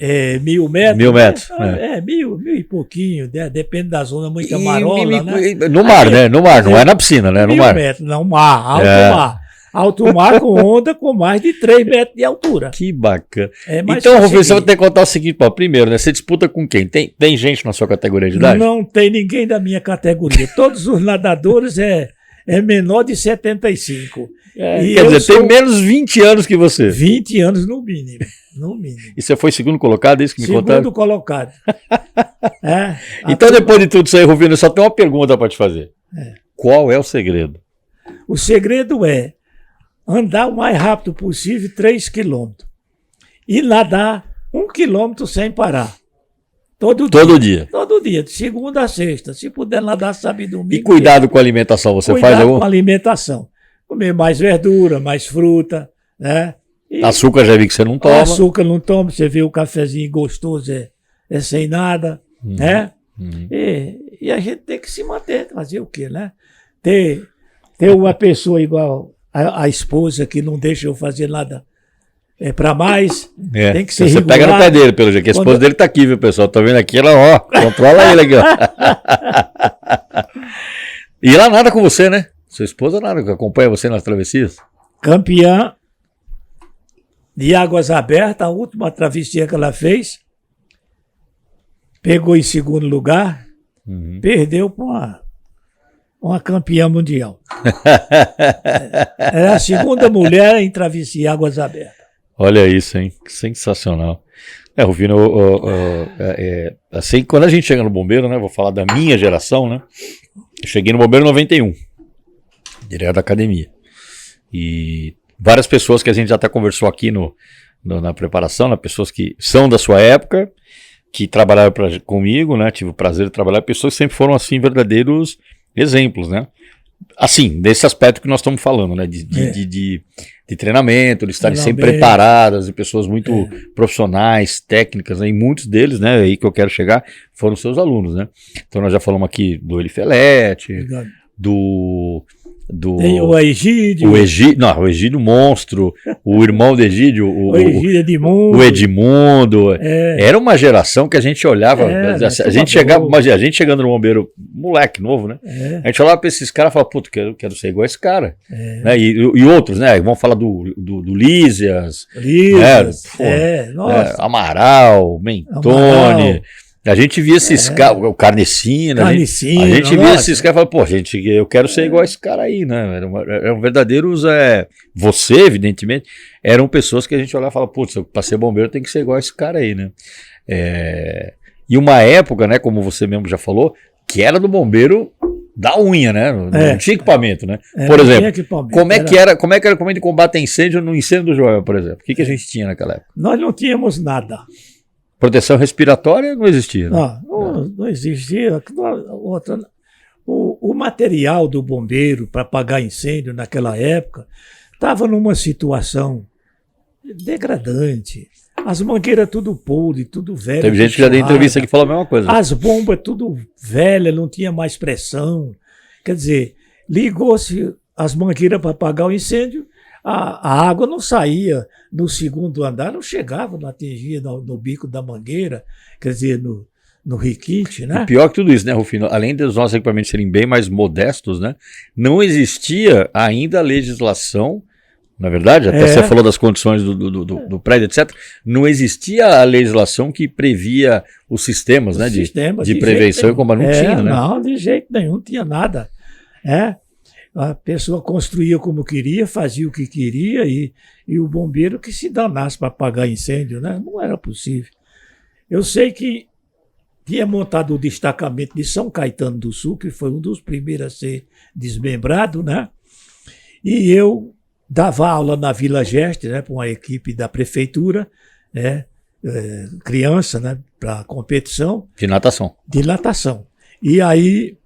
1.000 metros. 1.000 metros. Né? 1.000 e pouquinho, né? Depende da zona, muita marola, né? No mar, né? No mar, não é na piscina, né? No mar. 1.000 metros, não, mar, alto mar. Alto mar com onda com mais de 3 metros de altura. Que bacana. Então, Rufino, você vai ter que contar o seguinte, primeiro, né? Você disputa com quem? Tem gente na sua categoria de idade? Não tem ninguém da minha categoria. Todos os nadadores é menor de 75. Quer dizer, tem menos 20 anos que você. 20 anos no mínimo. No mínimo. E você foi segundo colocado, é isso que me contaram? Segundo colocado. Então, depois de tudo isso aí, Rufino, eu só tenho uma pergunta para te fazer. Qual é o segredo? O segredo é andar o mais rápido possível 3 quilômetros. E nadar 1 quilômetro sem parar. Todo dia. Todo dia, de segunda a sexta. Se puder nadar, sábado e domingo. E cuidado com a alimentação, você faz algum? Cuidado com a alimentação. Comer mais verdura, mais fruta, né? E açúcar já vi que você não toma. Açúcar não toma, você vê o cafezinho gostoso, é sem nada, né? E a gente tem que se manter, fazer o quê, né? Ter uma pessoa igual a esposa que não deixa eu fazer nada para mais, tem que ser você regular. Pega no pé dele, pelo jeito, que a esposa dele tá aqui, viu, pessoal? Tá vendo aqui, ela, ó, controla ele aqui, ó. E ela nada com você, né? Sua esposa nada, que acompanha você nas travessias? Campeã de águas abertas, a última travessia que ela fez, pegou em segundo lugar, perdeu para uma campeã mundial. É a segunda mulher em travessia águas abertas. Olha isso, hein? Sensacional. Rufino, assim, quando a gente chega no bombeiro, né? Vou falar da minha geração, né? Eu cheguei no bombeiro em 91, direto da academia. E várias pessoas que a gente já até conversou aqui na preparação, né? Pessoas que são da sua época, que trabalharam comigo, né? Tive o prazer de trabalhar, pessoas que sempre foram, assim, verdadeiros exemplos, né? Assim, desse aspecto que nós estamos falando, né? De treinamento, de estarem sempre preparadas, de pessoas muito profissionais, técnicas, né? E muitos deles, né? Aí que eu quero chegar, foram seus alunos, né? Então nós já falamos aqui do Eli Felete, tem o Egídio. O Egídio Monstro, o irmão do Egídio, o Egídio Edmundo. O Edmundo. Era uma geração que a gente olhava, a gente chegando no bombeiro, moleque novo, né? A gente olhava para esses caras e falava, puto, quero ser igual a esse cara. Né? E outros, né? Vamos falar do Lísias. Amaral, Mentone. A gente via esses caras, o Carnicina, a gente via esses caras e falava, pô, eu quero ser igual a esse cara aí, né? Eram verdadeiros, você, evidentemente, eram pessoas que a gente olhava e falava, putz, para ser bombeiro tem que ser igual a esse cara aí, né? E uma época, né, como você mesmo já falou, que era do bombeiro da unha, né? Não tinha equipamento, né? Por exemplo, como é que era o equipamento de combate a incêndio no incêndio do Joel, por exemplo? O que a gente tinha naquela época? Nós não tínhamos nada. Proteção respiratória não existia, né? Não existia. O material do bombeiro para apagar incêndio naquela época estava numa situação degradante. As mangueiras tudo podre, tudo velho. Teve gente que já deu entrevista que falou a mesma coisa. As bombas tudo velhas, não tinha mais pressão. Quer dizer, ligou-se as mangueiras para apagar o incêndio, a água não saía no segundo andar, não chegava, não atingia no bico da mangueira, quer dizer, no requinte, né? E pior que tudo isso, né, Rufino? Além dos nossos equipamentos serem bem mais modestos, né? Não existia ainda a legislação, na verdade, até você falou das condições do prédio, etc. Não existia a legislação que previa os sistemas, né? De prevenção e combate. Não tinha, né? Não, de jeito nenhum, não tinha nada. A pessoa construía como queria, fazia o que queria e o bombeiro que se danasse para apagar incêndio, né? Não era possível. Eu sei que tinha montado o destacamento de São Caetano do Sul, que foi um dos primeiros a ser desmembrado, né? E eu dava aula na Vila Geste, né, para uma equipe da prefeitura, né, criança, né, para competição. De natação. De natação. E aí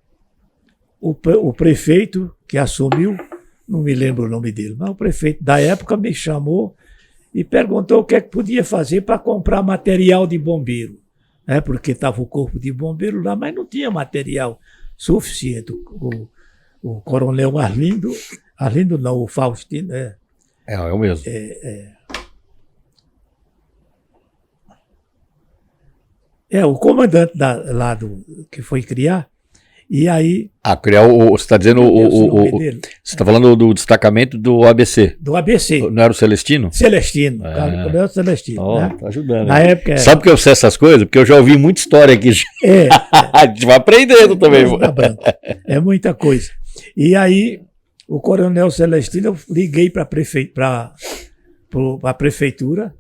o prefeito que assumiu, não me lembro o nome dele, mas o prefeito da época me chamou e perguntou o que é que podia fazer para comprar material de bombeiro, né, porque estava o corpo de bombeiro lá, mas não tinha material suficiente. O coronel Arlindo não, o Faustino. É o mesmo. O comandante que foi criar. E aí. Criar você está dizendo você está falando do destacamento do ABC. Do ABC. Não era o Celestino? Celestino. Coronel Celestino. Né? Tá ajudando. Na época. Sabe que eu sei essas coisas? Porque eu já ouvi muita história aqui. A gente vai aprendendo também. É muita coisa. E aí o Coronel Celestino, eu liguei para a prefeitura,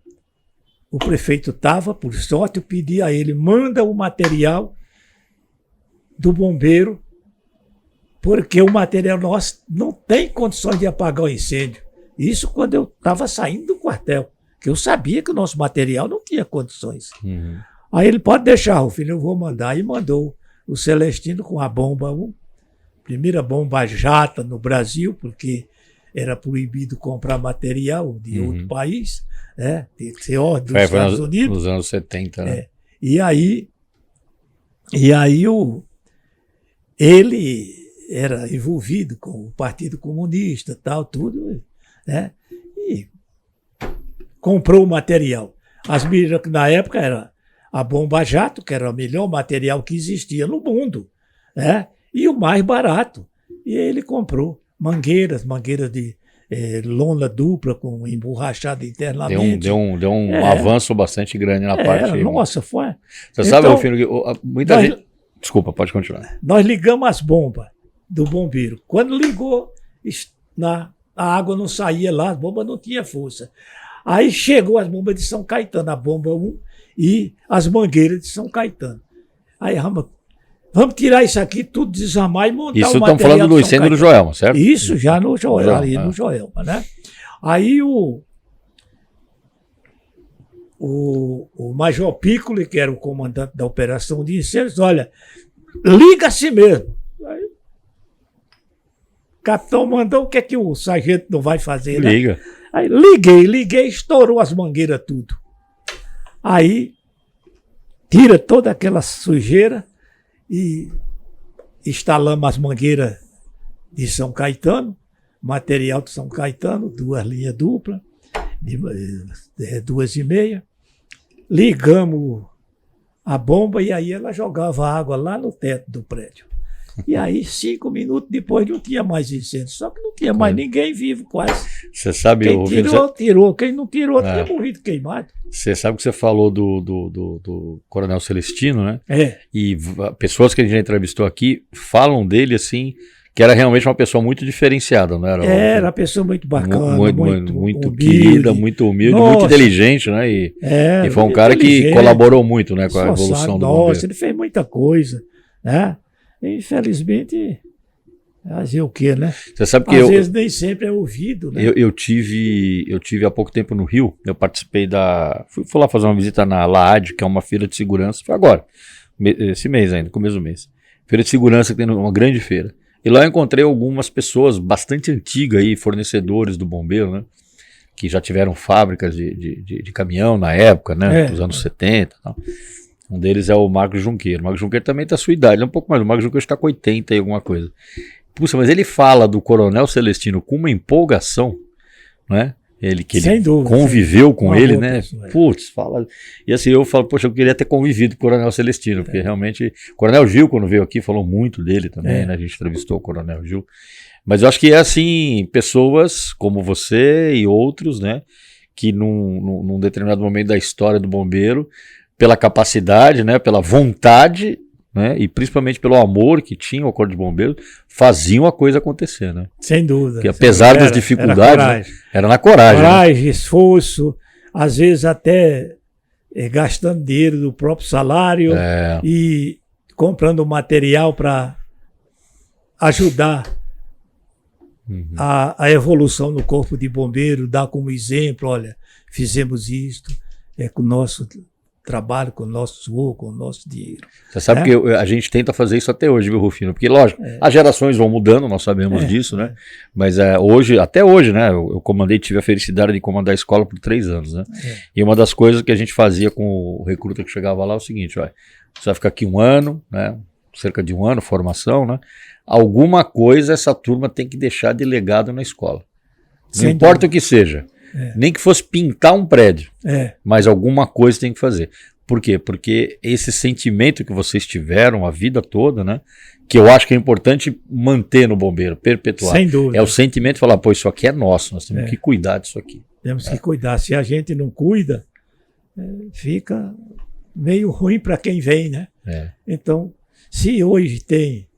o prefeito estava, por sorte, eu pedi a ele, manda o material do bombeiro, porque o material nosso não tem condições de apagar o incêndio. Isso quando eu estava saindo do quartel, que eu sabia que o nosso material não tinha condições. Uhum. Aí ele pode deixar, Rufino, eu vou mandar. E mandou o Celestino com a bomba 1, primeira bomba jata no Brasil, porque era proibido comprar material de outro país, né? Tem que ser ordem dos Estados Unidos. Nos anos 70, né? E aí ele era envolvido com o Partido Comunista, tal, tudo, né? E comprou o material. As medidas que na época era a bomba jato, que era o melhor material que existia no mundo, né? E o mais barato. E ele comprou mangueiras de lona dupla com emborrachada internamente. Deu um avanço bastante grande na parte. Nossa, foi. Você sabe, Rufino, que muita gente. Desculpa, pode continuar. Nós ligamos as bombas do bombeiro. Quando ligou, a água não saía lá, as bombas não tinham força. Aí chegou as bombas de São Caetano, a bomba 1 e as mangueiras de São Caetano. Aí, vamos tirar isso aqui, tudo desarmar e montar isso o material. Isso estamos falando do incêndio do Joelma, certo? Isso, já no Joelma, ali no Joelma, né? Aí o Major Piccoli, que era o comandante da operação de incêndios, olha, liga assim mesmo. Aí, o capitão mandou, o que é que o sargento não vai fazer, né? Liga. Aí liguei, estourou as mangueiras tudo. Aí tira toda aquela sujeira e instalamos as mangueiras de São Caetano, material de São Caetano, 2 linhas duplas, 2,5. Ligamos a bomba e aí ela jogava água lá no teto do prédio. E aí, 5 minutos depois, não tinha mais incêndio. Só que não tinha mais ninguém vivo, quase. Você sabe, quem tirou. Quem não tirou, tinha morrido queimado. Você sabe que você falou do Coronel Celestino, né? E pessoas que a gente já entrevistou aqui falam dele assim, que era realmente uma pessoa muito diferenciada, não era? Era uma pessoa muito bacana, muito querida, muito humilde, muito inteligente, né? E foi um cara que colaborou muito, né, com a evolução do bombeiro. Ele fez muita coisa, né? Infelizmente, fazer o quê, né? Você sabe que às vezes nem sempre é ouvido, né? Eu tive há pouco tempo no Rio, eu participei fui lá fazer uma visita na LAAD, que é uma feira de segurança, foi agora, esse mês ainda, começo do mês. Feira de segurança que tem uma grande feira. E lá eu encontrei algumas pessoas bastante antigas aí, fornecedores do bombeiro, né? Que já tiveram fábricas de caminhão na época, né? Nos anos 70 e tal. Um deles é o Marcos Junqueiro. O Marcos Junqueiro também está a sua idade, é um pouco mais. O Marcos Junqueiro está com 80 e alguma coisa. Puxa, mas ele fala do Coronel Celestino com uma empolgação, né? Ele conviveu com ele, né? Putz, fala. E assim, eu falo, poxa, eu queria ter convivido com o Coronel Celestino, porque realmente. O Coronel Gil, quando veio aqui, falou muito dele também, né? A gente entrevistou o Coronel Gil. Mas eu acho que é assim, pessoas como você e outros, né? Que num determinado momento da história do bombeiro, pela capacidade, né, pela vontade, né, e principalmente pelo amor que tinha o Corpo de Bombeiros, faziam a coisa acontecer, né? Sem dúvida. Porque apesar das dificuldades, era na coragem. Coragem, né? Esforço, às vezes até gastando dinheiro do próprio salário e comprando material para ajudar a evolução no Corpo de Bombeiro, dar como exemplo, olha, fizemos isto, com o nosso trabalho, com o nosso suor, com o nosso dinheiro. Você sabe que a gente tenta fazer isso até hoje, viu, Rufino? Porque, lógico, as gerações vão mudando, nós sabemos disso, né? Mas até hoje, né? Eu tive a felicidade de comandar a escola por 3 anos, né? E uma das coisas que a gente fazia com o recruta que chegava lá é o seguinte, você vai ficar aqui 1 ano, né? Cerca de 1 ano, formação, né? Alguma coisa essa turma tem que deixar de legado na escola. Não importa o que seja. Nem que fosse pintar um prédio, mas alguma coisa tem que fazer. Por quê? Porque esse sentimento que vocês tiveram a vida toda, né? Que eu acho que é importante manter no bombeiro, perpetuar. Sem dúvida. É o sentimento de falar, pô, isso aqui é nosso, nós temos que cuidar disso aqui. Temos que cuidar. Se a gente não cuida, fica meio ruim para quem vem, né? Então, se hoje tem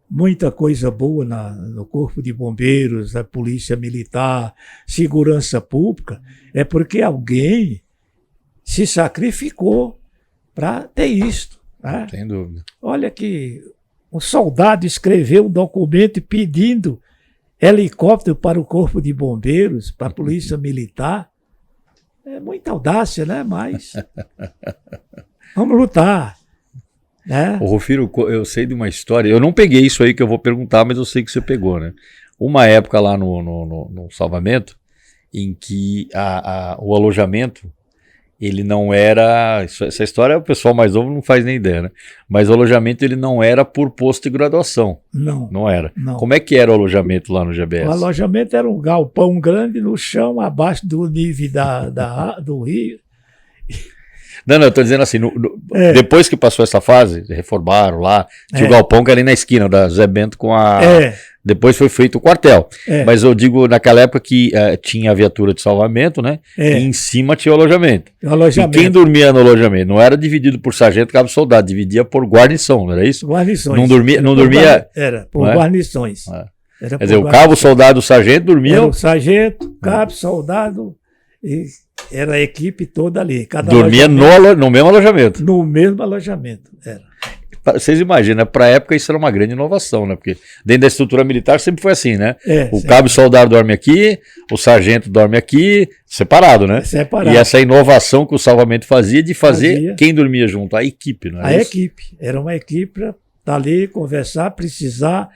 muita coisa boa no Corpo de Bombeiros, na Polícia Militar, Segurança Pública, é porque alguém se sacrificou para ter isso. Né? Sem dúvida. Olha que um soldado escreveu um documento pedindo helicóptero para o Corpo de Bombeiros, para a Polícia Militar. É muita audácia, né? Mas vamos lutar. Né? Ô, Rufino, eu sei de uma história, eu não peguei isso aí que eu vou perguntar, mas eu sei que você pegou, né? Uma época lá no Salvamento, em que o alojamento, ele não era, essa história o pessoal mais novo não faz nem ideia, né? Mas o alojamento ele não era por posto de graduação. Não era. Não. Como é que era o alojamento lá no GBS? O alojamento era um galpão grande no chão, abaixo do nível do rio. Não, eu tô dizendo assim, depois que passou essa fase, reformaram lá, tinha o galpão que era ali na esquina da Zé Bento com a... Depois foi feito o quartel. Mas eu digo, naquela época que tinha a viatura de salvamento, né? E em cima tinha o alojamento. E quem dormia no alojamento? Não era dividido por sargento, cabo soldado, dividia por guarnição, não era isso? Guarnições. Não dormia... Era, por guarnições. Quer dizer, o cabo, soldado, o sargento dormiam... Era o sargento, cabo, soldado... E era a equipe toda ali. Dormia no mesmo alojamento. No mesmo alojamento, era. Vocês imaginam, para a época isso era uma grande inovação, né? Porque dentro da estrutura militar sempre foi assim, né? O cabo e soldado dorme aqui, o sargento dorme aqui, separado, né? Separado. E essa inovação que o salvamento fazia de fazer quem dormia junto, a equipe, não é? A equipe. Era uma equipe para estar ali, conversar, precisar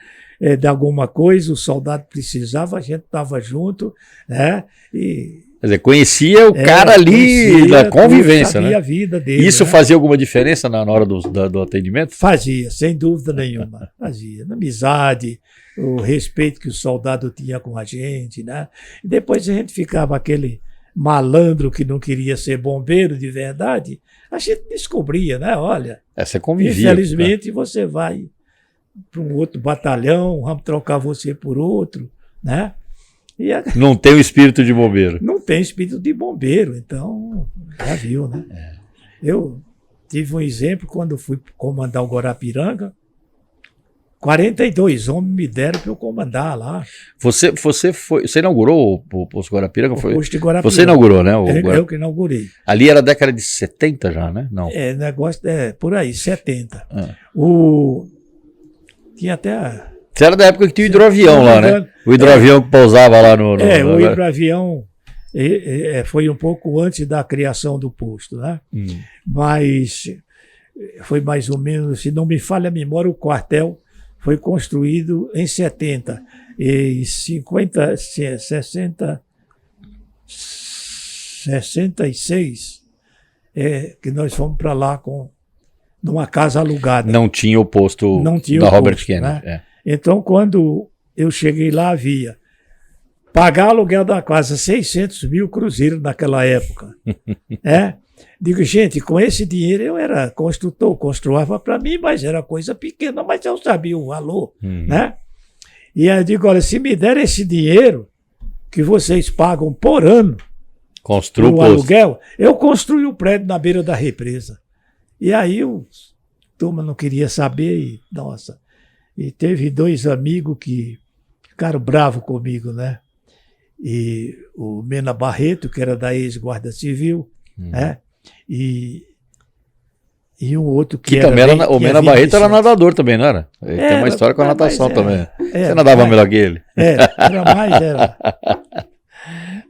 de alguma coisa, o soldado precisava, a gente estava junto, né? Quer dizer, conhecia o cara ali na convivência, sabia né? a vida dele. Isso né? fazia alguma diferença na hora do atendimento? Fazia, sem dúvida nenhuma. Fazia. Na amizade, o respeito que o soldado tinha com a gente, né? E depois a gente ficava aquele malandro que não queria ser bombeiro de verdade, a gente descobria, né? Olha, você convivia. Infelizmente você vai para um outro batalhão, vamos trocar você por outro, né? Não tem o espírito de bombeiro. Não tem espírito de bombeiro, então já viu, né? Eu tive um exemplo quando fui comandar o Guarapiranga, 42 homens me deram para eu comandar lá. Você inaugurou o posto Guarapiranga? O posto de Guarapiranga. Você inaugurou, né? Eu que inaugurei. Ali era a década de 70 já, né? Não. Negócio por aí, 70. Tinha até... Você era da época que tinha o hidroavião lá, né? O hidroavião que pousava lá no... o hidroavião foi um pouco antes da criação do posto, né? Mas foi mais ou menos, se não me falha a memória, o quartel foi construído em 70. E 66 que nós fomos para lá numa casa alugada. Não tinha o posto da Robert Kennedy. Né? Então, quando eu cheguei lá, havia pagar aluguel da casa, 600 mil cruzeiros naquela época. Digo, gente, com esse dinheiro eu era construtor, construava para mim, mas era coisa pequena, mas eu sabia o valor. Né? E aí eu digo, olha, se me der esse dinheiro que vocês pagam por ano o aluguel, eu construí o prédio na beira da represa. E aí a turma não queria saber, e nossa... E teve 2 amigos que ficaram bravos comigo, né? E o Mena Barreto, que era da ex-Guarda Civil, né? E um outro que era... Também o Mena Barreto era nadador também, não era? Ele tem uma história com a natação também. Você nadava melhor que ele? Era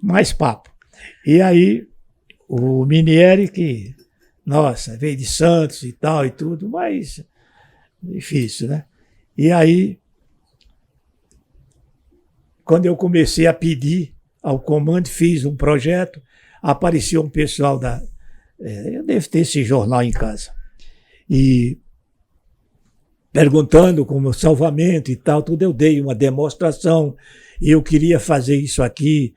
mais papo. E aí, o Minieri, que, nossa, veio de Santos e tal e tudo, mas difícil, né? E aí, quando eu comecei a pedir ao comando, fiz um projeto, apareceu um pessoal eu devo ter esse jornal em casa, e perguntando como salvamento e tal, tudo, eu dei uma demonstração, e eu queria fazer isso aqui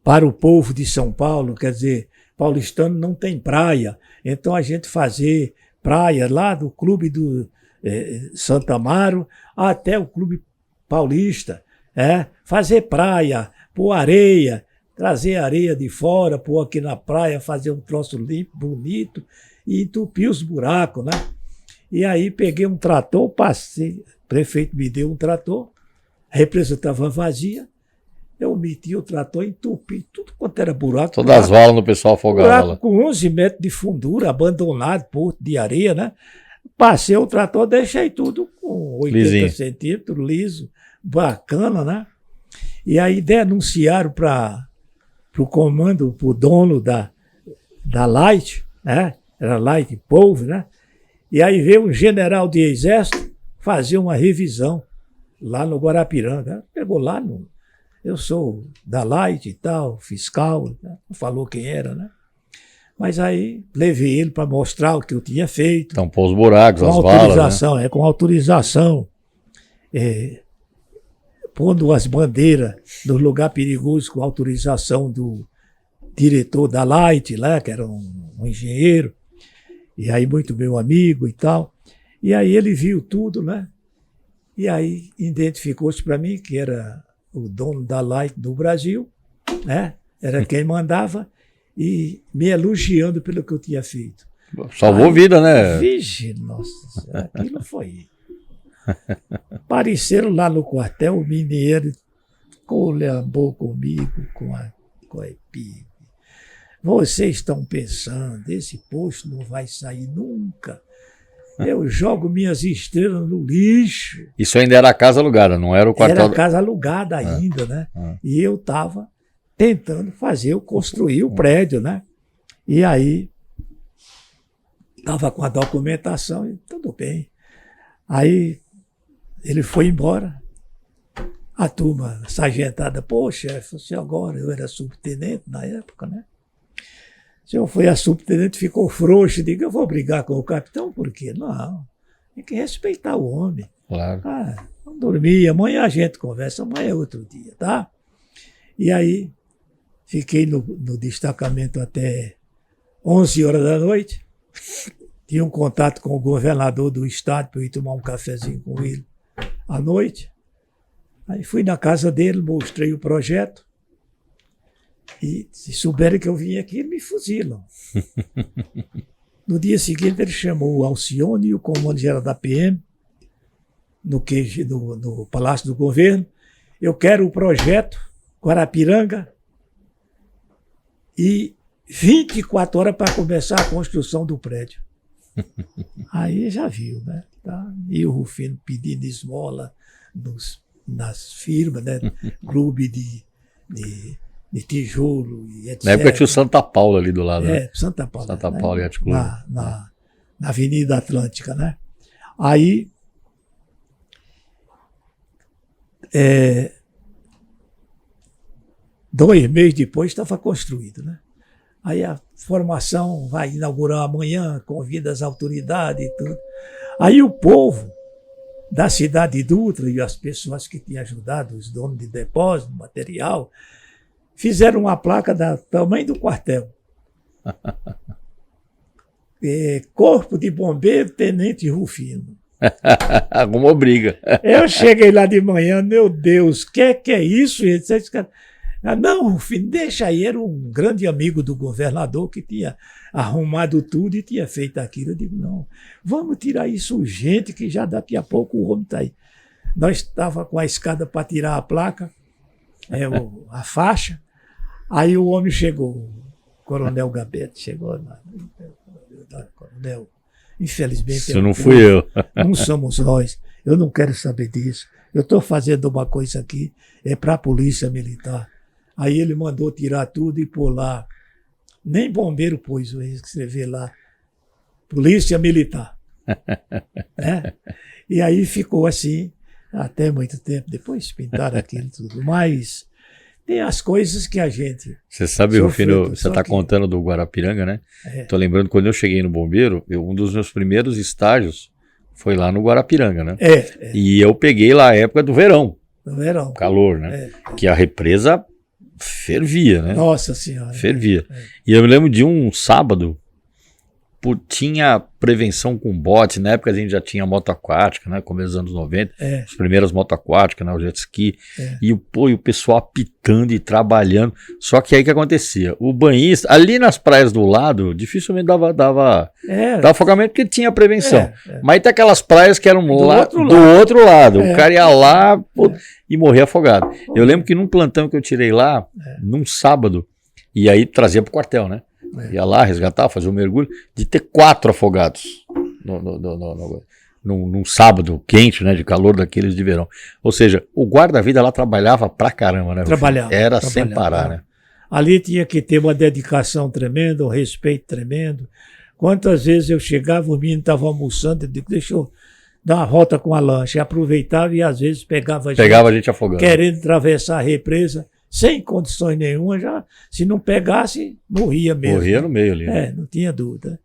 para o povo de São Paulo, quer dizer, paulistano não tem praia, então a gente fazer praia lá do clube do Santa Amaro até o Clube Paulista, fazer praia, pôr areia, trazer areia de fora, pôr aqui na praia, fazer um troço limpo, bonito e entupir os buracos, né? E aí peguei um trator, passei, o prefeito me deu um trator, a represa estava vazia, eu meti o trator, entupi tudo quanto era buraco. Todas as valas no pessoal afogava buraco lá. com 11 metros de fundura, abandonado, porto de areia, né? Passei o trator, deixei tudo com 80 Lisinho. centímetros, liso, bacana, né? E aí denunciaram para o comando, para o dono da Light, né? Era Light Polvo, né? E aí veio um general de exército fazer uma revisão lá no Guarapiranga. Pegou lá no... Eu sou da Light e tal, fiscal, né? Falou quem era, né? Mas aí levei ele para mostrar o que eu tinha feito. Tampou os buracos, Com as valas, autorização, né? com autorização. Pondo as bandeiras no lugar perigoso com autorização do diretor da Light lá, que era um engenheiro, e aí muito meu amigo e tal. E aí ele viu tudo, né? E aí identificou-se para mim que era o dono da Light do Brasil, né? Era quem mandava, e me elogiando pelo que eu tinha feito. Salvou vida, né? Vixe, nossa, aquilo foi. Apareceram lá no quartel, o mineiro colambou comigo com a epipe. Vocês estão pensando, esse posto não vai sair nunca. Eu jogo minhas estrelas no lixo. Isso ainda era a casa alugada, não era o quartel. Era a casa alugada ainda, né? E eu estava tentando construir o prédio, né? E aí, estava com a documentação e tudo bem. Aí, ele foi embora. A turma sargentada, pô, chefe, o senhor agora, eu era subtenente na época, né? O senhor foi a subtenente, ficou frouxo, digo, eu vou brigar com o capitão, por quê? Não, tem que respeitar o homem. Claro. Vamos dormir, amanhã a gente conversa, amanhã é outro dia, tá? E aí, fiquei no destacamento até 11 horas da noite, tinha um contato com o governador do estado para eu ir tomar um cafezinho com ele à noite. Aí fui na casa dele, mostrei o projeto. E se souberem que eu vim aqui, me fuzilam. No dia seguinte, ele chamou o Alcione e o comando-geral da PM, no Palácio do Governo. Eu quero o projeto Guarapiranga e 24 horas para começar a construção do prédio. Aí já viu, né? Tá? E o Rufino pedindo esmola nas firmas, né? Clube de tijolo e etc. Na época tinha o Santa Paula ali do lado. Né? Santa Paula. Santa né? Paula e Arte Clube. Na Avenida Atlântica, né? Aí, 2 meses depois estava construído, né? Aí a formação vai inaugurar amanhã, convida as autoridades e tudo. Aí o povo da cidade de Dutra e as pessoas que tinham ajudado, os donos de depósito, material, fizeram uma placa do tamanho do quartel. Corpo de Bombeiro, Tenente Rufino. Alguma briga. Eu cheguei lá de manhã, meu Deus, que é isso? Não, Rufino, deixa aí. Era um grande amigo do governador que tinha arrumado tudo e tinha feito aquilo. Eu digo, não, vamos tirar isso urgente, que já daqui a pouco o homem está aí. Nós estávamos com a escada para tirar a placa, a faixa. Aí o homem chegou, o Coronel Gabete chegou. Coronel, infelizmente... Isso não fui eu. Não somos nós. Eu não quero saber disso. Eu estou fazendo uma coisa aqui, é para a Polícia Militar. Aí ele mandou tirar tudo e pôr lá. Nem bombeiro pôs, eu escrever lá. Polícia Militar. Né? E aí ficou assim, até muito tempo. Depois pintaram aquilo tudo. Mas tem as coisas que a gente... Você sabe, Rufino, você está contando do Guarapiranga, né? Estou lembrando, quando eu cheguei no Bombeiro, um dos meus primeiros estágios foi lá no Guarapiranga, né? E eu peguei lá a época do verão. Do verão. Calor, né? Que a represa fervia, né? Nossa Senhora. Fervia. E eu me lembro de um sábado, tinha prevenção com bote. Na época a gente já tinha moto aquática, né? Começo dos anos 90, as primeiras motos aquáticas, né? O jet ski. E o pessoal apitando e trabalhando. Só que aí que acontecia? O banhista, ali nas praias do lado, dificilmente dava afogamento porque tinha prevenção. Mas tem aquelas praias que eram do outro lado. O cara ia lá e morria afogado. Eu lembro que num plantão que eu tirei lá, num sábado, e aí trazia pro quartel, né? Ia lá resgatar, fazer um mergulho, de ter 4 afogados num sábado quente, né, de calor daqueles de verão. Ou seja, o guarda-vida lá trabalhava pra caramba, né? Era sem parar, né? Ali tinha que ter uma dedicação tremenda, um respeito tremendo. Quantas vezes eu chegava, o menino estava almoçando, eu digo, deixa eu dar uma volta com a lancha. E aproveitava e às vezes pegava a gente afogando. Querendo atravessar a represa. Sem condições nenhuma, já, se não pegasse, morria mesmo. Morria no meio ali. Não tinha dúvida.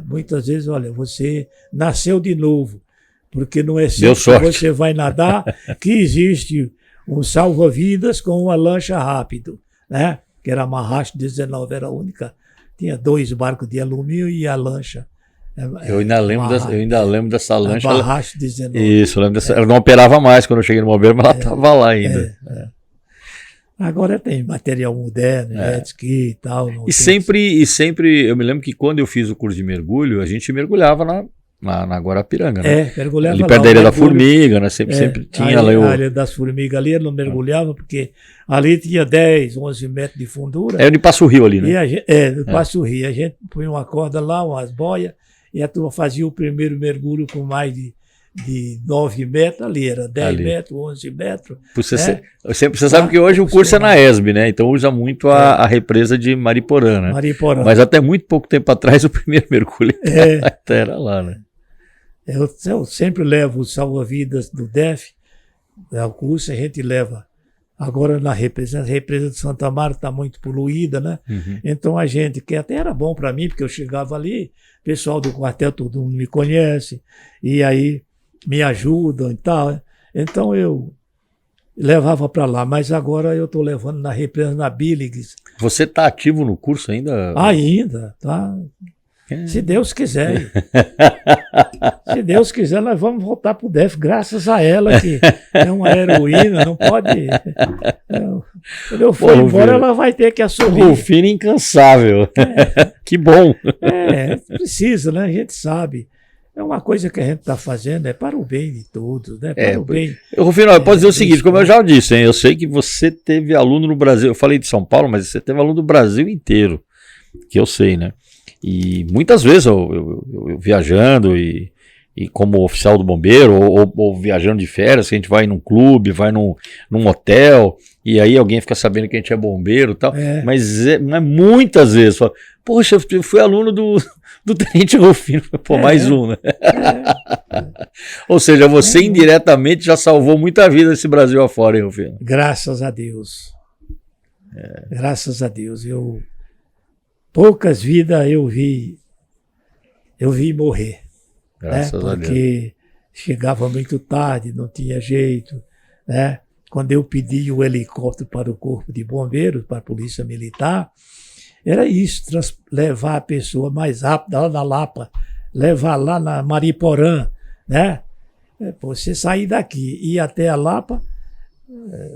Muitas vezes, olha, você nasceu de novo, porque não é sempre que você vai nadar que existe um salva-vidas com uma lancha rápido, né? Que era a Mahash 19, era a única. Tinha 2 barcos de alumínio e a lancha. Eu ainda lembro dessa lancha. A Mahash 19. Isso, eu lembro dessa. Ela não operava mais quando eu cheguei no bombeiro, mas ela estava lá ainda. Agora tem material moderno, jet ski e tal. E sempre, eu me lembro que quando eu fiz o curso de mergulho, a gente mergulhava na Guarapiranga, né? Mergulhava ali perto da Ilha da Formiga, né? Sempre tinha lá. A Ilha das Formigas ali, eu não mergulhava, porque ali tinha 10, 11 metros de fundura. Era de Passo Rio ali, né? De Passo Rio. A gente põe uma corda lá, umas boias, e a turma fazia o primeiro mergulho com mais de 9 metros, ali era 10 metros, 11 metros. Você sabe que hoje o curso é na ESB, né? Então usa muito a represa de Mariporã, né? Mas até muito pouco tempo atrás o primeiro mergulho até era lá, né? Eu sempre levo o salva-vidas do DEF, o curso a gente leva. Agora a represa de Santa Marta está muito poluída, né? Então a gente, que até era bom para mim, porque eu chegava ali, o pessoal do quartel todo mundo me conhece, e aí me ajudam e tal. Então eu levava para lá, mas agora eu estou levando na represa na Billings. Você está ativo no curso ainda? Ainda, tá? Se Deus quiser. Se Deus quiser, nós vamos voltar para o DEF, graças a ela, que é uma heroína, não pode. Quando eu for embora, ela vai ter que assumir. Rufino incansável. Que bom. Precisa, né? A gente sabe. É uma coisa que a gente está fazendo, é para o bem de todos, né? Para o bem. Rufino, eu posso dizer o seguinte, como eu já disse, hein, eu sei que você teve aluno no Brasil, eu falei de São Paulo, mas você teve aluno do Brasil inteiro, que eu sei, né? E muitas vezes eu viajando e como oficial do bombeiro, ou viajando de férias, que a gente vai num clube, vai num hotel, e aí alguém fica sabendo que a gente é bombeiro e tal, mas muitas vezes fala, poxa, eu fui aluno do Tenente Rufino, mais um, né? Ou seja, você indiretamente já salvou muita vida nesse Brasil afora, hein, Rufino? Graças a Deus. Graças a Deus. Poucas vidas eu vi morrer. Graças a Deus. Porque chegava muito tarde, não tinha jeito, né? Quando eu pedi o helicóptero para o Corpo de Bombeiros, para a Polícia Militar, era isso, levar a pessoa mais rápida lá na Lapa, levar lá na Mariporã, né? Você sair daqui e ir até a Lapa,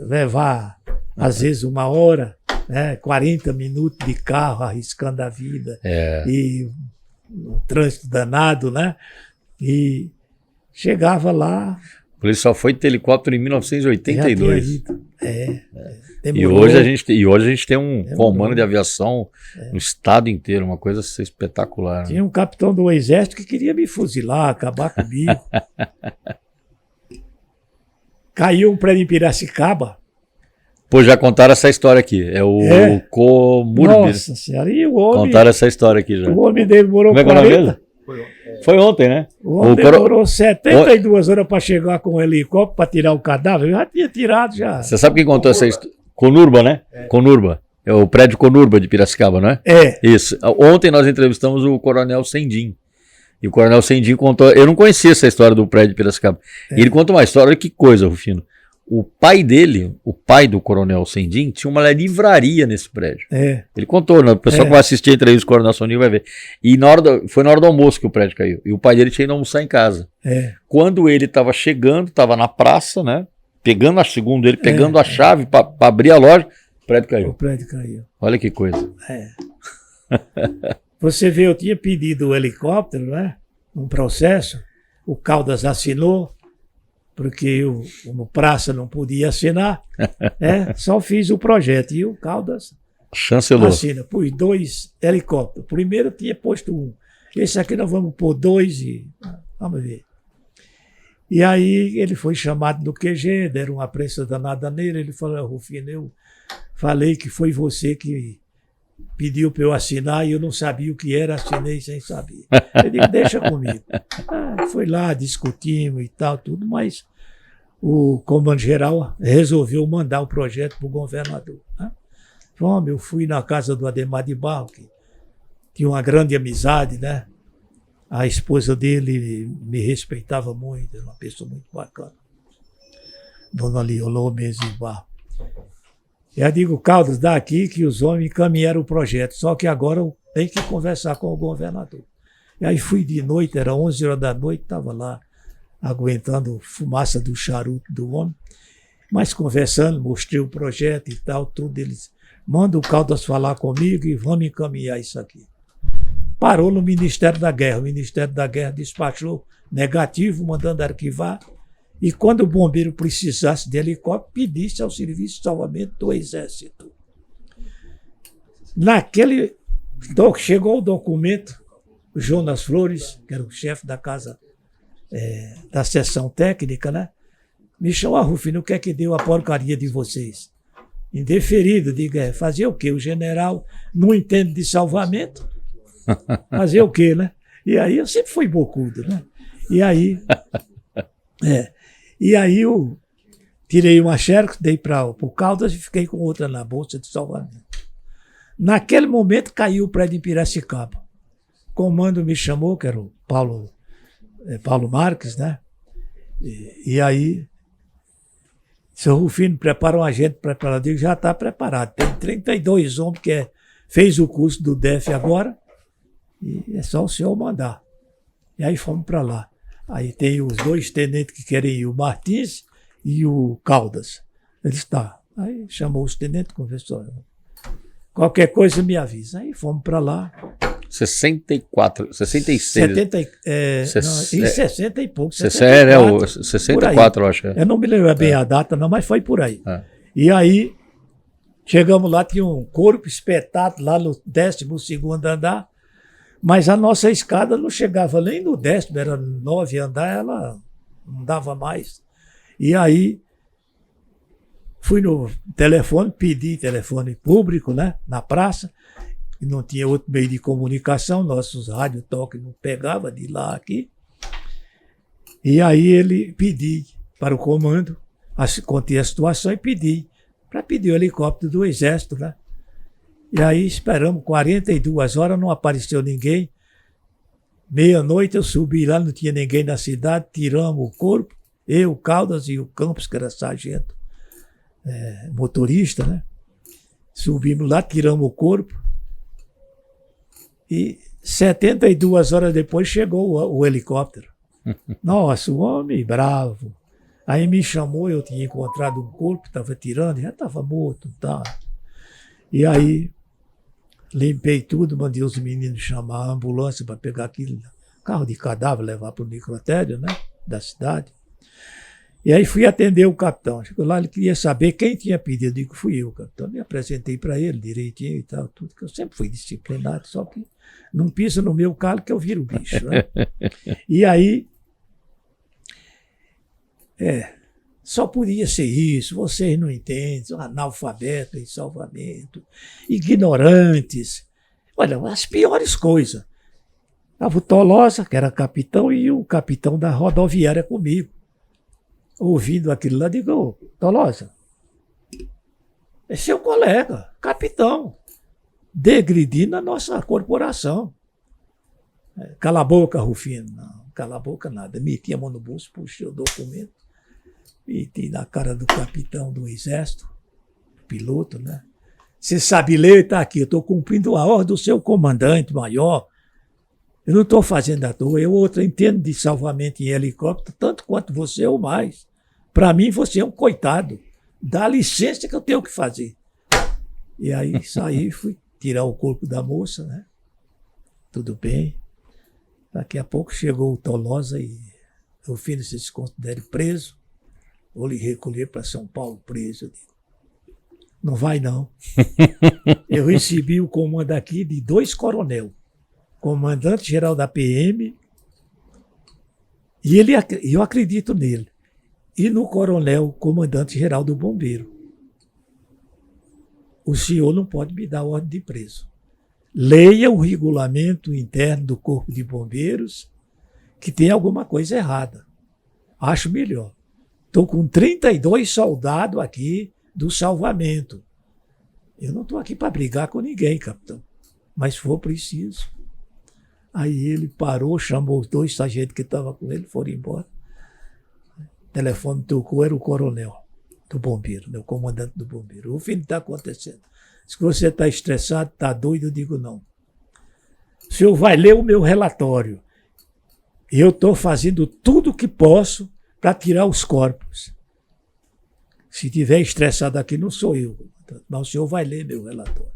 levar às vezes 1 hora, né? 40 minutos de carro, arriscando a vida, e um trânsito danado, né? E chegava lá. Por isso só foi ter helicóptero em 1982. E hoje a gente tem um comando de aviação no estado inteiro, uma coisa espetacular. Né? Tinha um capitão do exército que queria me fuzilar, acabar comigo. Caiu um prédio em Piracicaba. Pô, já contaram essa história aqui. É o Comurbi. Nossa Senhora, e o homem... Contaram essa história aqui já. O homem demorou 40... Foi ontem, né? O homem demorou 72 horas para chegar com o helicóptero para tirar o cadáver. Eu já tinha tirado já. Você sabe quem contou essa história? Conurba, né? Conurba. É o prédio Conurba de Piracicaba, não é? Isso. Ontem nós entrevistamos o Coronel Sendim. E o Coronel Sendim contou... Eu não conhecia essa história do prédio de Piracicaba. E ele conta uma história, olha que coisa, Rufino. O pai dele, o pai do Coronel Sendim, tinha uma livraria nesse prédio. Ele contou, né? O pessoal que vai assistir a entrevista com o Coronel Sendim vai ver. E foi na hora do almoço que o prédio caiu. E o pai dele tinha ido almoçar em casa. Quando ele estava chegando, estava na praça, né? Pegando a chave para abrir a loja, o prédio caiu. O prédio caiu. Olha que coisa. Você vê, eu tinha pedido o helicóptero, né? Um processo. O Caldas assinou, porque o Praça não podia assinar. Só fiz o projeto. E o Caldas chancelou. Assina. Pus 2 helicópteros. Primeiro tinha posto 1. Esse aqui nós vamos pôr 2 e vamos ver. E aí ele foi chamado do QG, deram uma prensa danada nele. Ele falou: Rufino, eu falei que foi você que pediu para eu assinar e eu não sabia o que era, assinei sem saber. Eu digo: deixa comigo. Foi lá, discutimos e tal, tudo, mas o comandante-geral resolveu mandar o projeto para o governador. Né? Eu fui na casa do Ademar de Barro, que tinha uma grande amizade, né? A esposa dele me respeitava muito, era uma pessoa muito bacana. Dona Liolô mesmo de Barro. E eu digo: Caldas, dá aqui que os homens encaminharam o projeto, só que agora eu tenho que conversar com o governador. E aí fui de noite, era 11 horas da noite, estava lá aguentando fumaça do charuto do homem, mas conversando, mostrei o projeto e tal, tudo. Eles mandam o Caldas falar comigo e vamos encaminhar isso aqui. Parou no Ministério da Guerra. O Ministério da Guerra despachou negativo, mandando arquivar. E quando o bombeiro precisasse de helicóptero, pedisse ao Serviço de Salvamento do Exército. Chegou o documento, o Jonas Flores, que era o chefe da casa, da seção técnica, né? Me chamou: Rufino, o que é que deu a porcaria de vocês? Indeferido, digo: fazer o quê? O general não entende de salvamento? Fazer o quê, né? E aí eu sempre fui bocudo, né? E aí eu tirei uma xerox, dei para o Caldas e fiquei com outra na bolsa de salvamento. Naquele momento caiu o prédio em Piracicaba. O comando me chamou, que era o Paulo Marques, né? E aí, seu Rufino, prepara um agente preparado. Ele já está preparado. Tem 32 homens que fez o curso do DEF agora. E é só o senhor mandar. E aí fomos para lá. Aí tem os 2 tenentes que querem ir, o Martins e o Caldas. Ele está. Aí chamou os tenentes, conversou: qualquer coisa me avisa. Aí fomos para lá. 64, 66. 60 e pouco. 64, eu acho. Eu não me lembro bem a data, não, mas foi por aí. E aí, chegamos lá, tinha um corpo espetado lá no 12º andar, mas a nossa escada não chegava nem no 10º, era 9 andar, ela não dava mais. E aí, fui no telefone, pedi telefone público, né, na praça, e não tinha outro meio de comunicação, nossos rádio-toque não pegava de lá aqui. E aí ele pedi para o comando, contei a situação e pedi para pedir o helicóptero do Exército, né? E aí esperamos 42 horas, não apareceu ninguém. Meia-noite eu subi lá, não tinha ninguém na cidade, tiramos o corpo, eu, o Caldas e o Campos, que era sargento, motorista, né? Subimos lá, tiramos o corpo e 72 horas depois chegou o helicóptero. Nossa, o homem bravo. Aí me chamou, eu tinha encontrado um corpo, estava tirando, já estava morto. Tá. E aí limpei tudo, mandei os meninos chamar a ambulância para pegar aquele carro de cadáver, levar para o necrotério, né, da cidade. E aí fui atender o capitão. Chegou lá, ele queria saber quem tinha pedido. Eu digo: fui eu, capitão. Me apresentei para ele direitinho e tal, tudo, que eu sempre fui disciplinado, só que não pisa no meu calo que eu viro o bicho, né? E aí, só podia ser isso, vocês não entendem, são analfabetos em salvamento, ignorantes. Olha, as piores coisas. Estava o Tolosa, que era capitão, e o capitão da rodoviária comigo. Ouvindo aquilo lá, digo: ô, Tolosa, é seu colega, capitão, degredindo a nossa corporação. Cala a boca, Rufino. Não, cala a boca nada. Meti a mão no bolso, puxei o documento. Meti na cara do capitão do exército, piloto, né? Você sabe ler, está aqui, eu estou cumprindo a ordem do seu comandante maior. Eu não estou fazendo à toa, eu entendo de salvamento em helicóptero, tanto quanto você ou mais. Para mim, você é um coitado. Dá licença que eu tenho que fazer. E aí saí, fui tirar o corpo da moça, né? Tudo bem. Daqui a pouco chegou o Tolosa e o filho se considera preso. Vou lhe recolher para São Paulo preso. Eu digo, não vai não. Eu recebi o comando aqui de 2 coronel. Comandante-geral da PM, e eu acredito nele. E no coronel, comandante-geral do bombeiro. O senhor não pode me dar ordem de preso. Leia o regulamento interno do Corpo de Bombeiros, que tem alguma coisa errada. Acho melhor. Estou com 32 soldados aqui do salvamento. Eu não estou aqui para brigar com ninguém, capitão. Mas se for preciso. Aí ele parou, chamou os 2 sargentos que estavam com ele, foram embora. O telefone tocou, era o coronel do bombeiro, né, o comandante do bombeiro. O filho está acontecendo. Se você está estressado, está doido, eu digo não. O senhor vai ler o meu relatório. Eu estou fazendo tudo o que posso para tirar os corpos. Se tiver estressado aqui, não sou eu. Mas o senhor vai ler meu relatório.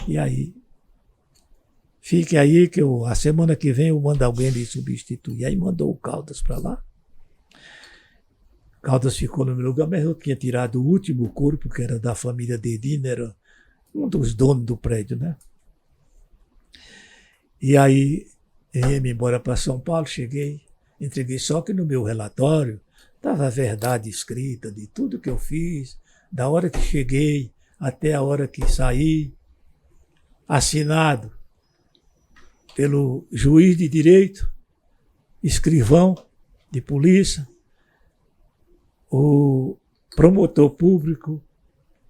E aí, fique aí que a semana que vem eu mando alguém lhe substituir. Aí mandou o Caldas para lá. Caldas ficou no meu lugar, mas eu tinha tirado o último corpo, que era da família Dedina, era um dos donos do prédio, né? E aí, eu ia-me embora para São Paulo, cheguei, entreguei, só que no meu relatório estava a verdade escrita de tudo que eu fiz, da hora que cheguei até a hora que saí, assinado pelo juiz de direito, escrivão de polícia, o promotor público,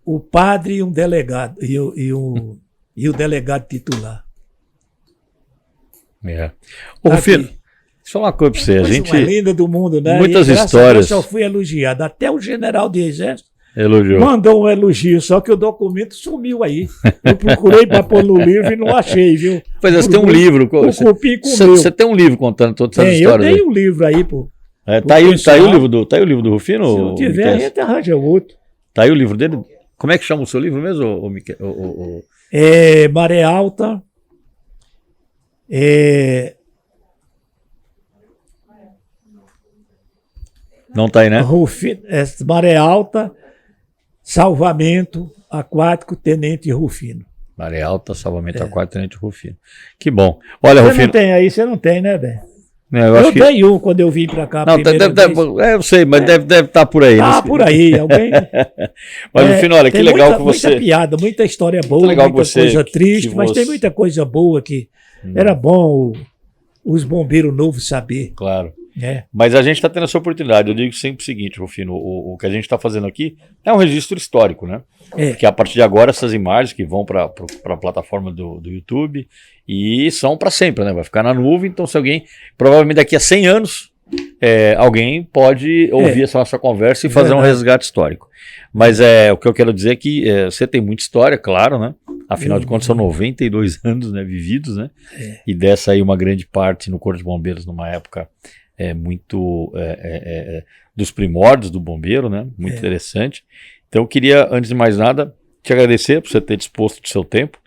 o padre e um delegado, e o delegado titular. É. Ô, Rufino, deixa eu falar uma coisa para você. A gente, uma linda do mundo, né? Muitas e, histórias. Eu só fui elogiado. Até o general de exército elogiou. Mandou um elogio, só que o documento sumiu aí. Eu procurei para pôr no livro e não achei, viu? Pois é, você tem um livro. Você tem um livro contando todas essas histórias. Eu tenho um livro aí, pô. Tá aí o livro do Rufino? Se não tiver, a gente arranja outro. Tá aí o livro dele? Como é que chama o seu livro mesmo, É Maré Alta. Não tá aí, né? Maré Alta, Salvamento Aquático, Tenente Rufino. Maré Alta, Salvamento Aquático, Tenente Rufino. Que bom. Olha, você Rufino... não tem aí, você não tem, né, Ben? Eu tenho um quando eu vim pra cá. Não, eu sei, mas deve estar por aí. Tá por aí, alguém. Mas, Rufino, olha, que legal que você. Muita piada, muita história boa, muita coisa triste, mas tem muita coisa boa que era bom os bombeiros novos saber. Claro. Mas a gente está tendo essa oportunidade. Eu digo sempre o seguinte, Rufino: o que a gente está fazendo aqui é um registro histórico, né? Porque a partir de agora, essas imagens que vão para a plataforma do YouTube e são para sempre, né? Vai ficar na nuvem. Então, se alguém, provavelmente daqui a 100 anos, alguém pode ouvir essa nossa conversa e fazer um resgate histórico. Mas o que eu quero dizer é que você tem muita história, claro, né? Afinal de contas, são 92 anos, né, vividos, né? E dessa aí uma grande parte no Corpo de Bombeiros, numa época muito dos primórdios do bombeiro, né? Muito interessante. Então eu queria, antes de mais nada, te agradecer por você ter disposto do seu tempo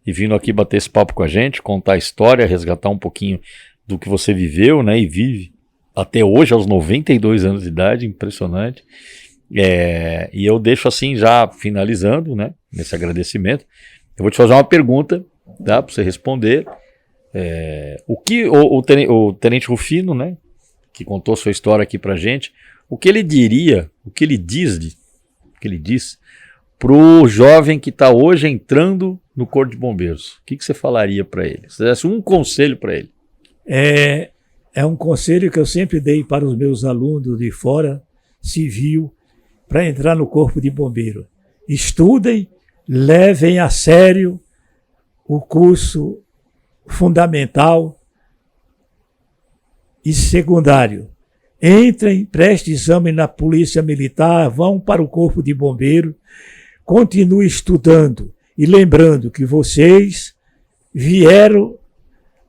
e vindo aqui bater esse papo com a gente, contar a história, resgatar um pouquinho do que você viveu, né? E vive até hoje, aos 92 anos de idade, impressionante. E eu deixo assim, já finalizando, né? Nesse agradecimento, eu vou te fazer uma pergunta, tá? Para você responder. O que o Tenente Rufino, né? Que contou sua história aqui pra gente, o que ele diria, o que ele diz pro jovem que está hoje entrando no Corpo de Bombeiros? O que você falaria para ele? Se desse um conselho para ele. É um conselho que eu sempre dei para os meus alunos de fora, civil, para entrar no Corpo de Bombeiro. Estudem, levem a sério o curso fundamental e secundário. Entrem, prestem exame na Polícia Militar, vão para o Corpo de Bombeiro, continuem estudando e lembrando que vocês vieram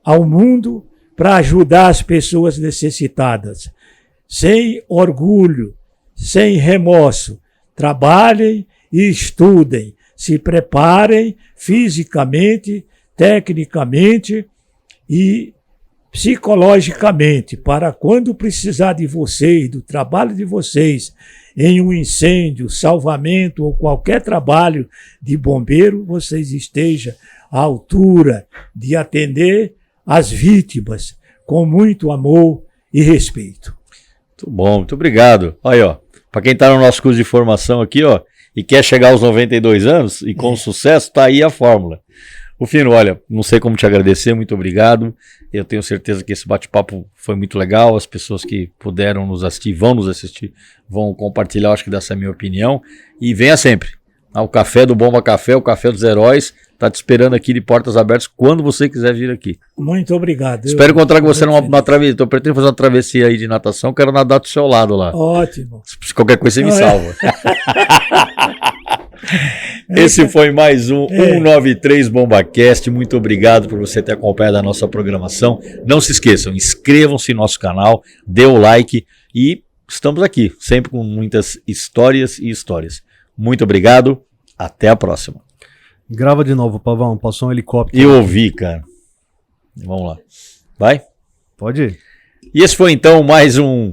ao mundo para ajudar as pessoas necessitadas. Sem orgulho, sem remorso, trabalhem e estudem, se preparem fisicamente, tecnicamente e psicologicamente, para quando precisar de vocês, do trabalho de vocês, em um incêndio, salvamento ou qualquer trabalho de bombeiro, vocês estejam à altura de atender as vítimas com muito amor e respeito. Muito bom, muito obrigado. Olha, ó, para quem está no nosso curso de formação aqui, ó, e quer chegar aos 92 anos e com sucesso, tá aí a fórmula. Rufino, olha, não sei como te agradecer, muito obrigado. Eu tenho certeza que esse bate-papo foi muito legal. As pessoas que puderam nos assistir, vão compartilhar, acho que dessa minha opinião. E venha sempre. O café do Bomba Café, o café dos heróis, tá te esperando aqui de portas abertas quando você quiser vir aqui. Muito obrigado. Espero encontrar com você numa travessia. Eu pretendo fazer uma travessia aí de natação, quero nadar do seu lado lá. Ótimo. Se qualquer coisa você me salva. Esse foi mais um 193 BombaCast. Muito obrigado por você ter acompanhado a nossa programação. Não se esqueçam, inscrevam-se no nosso canal, dê o like e estamos aqui, sempre com muitas histórias e histórias. Muito obrigado, até a próxima. Grava de novo, Pavão, passou um helicóptero. Eu ouvi, cara. Vamos lá. Vai? Pode ir. E esse foi então mais um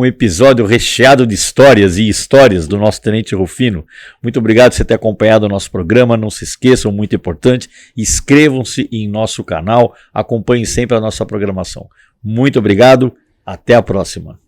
episódio recheado de histórias e histórias do nosso Tenente Rufino. Muito obrigado por você ter acompanhado o nosso programa. Não se esqueçam, muito importante, inscrevam-se em nosso canal, acompanhem sempre a nossa programação. Muito obrigado, até a próxima.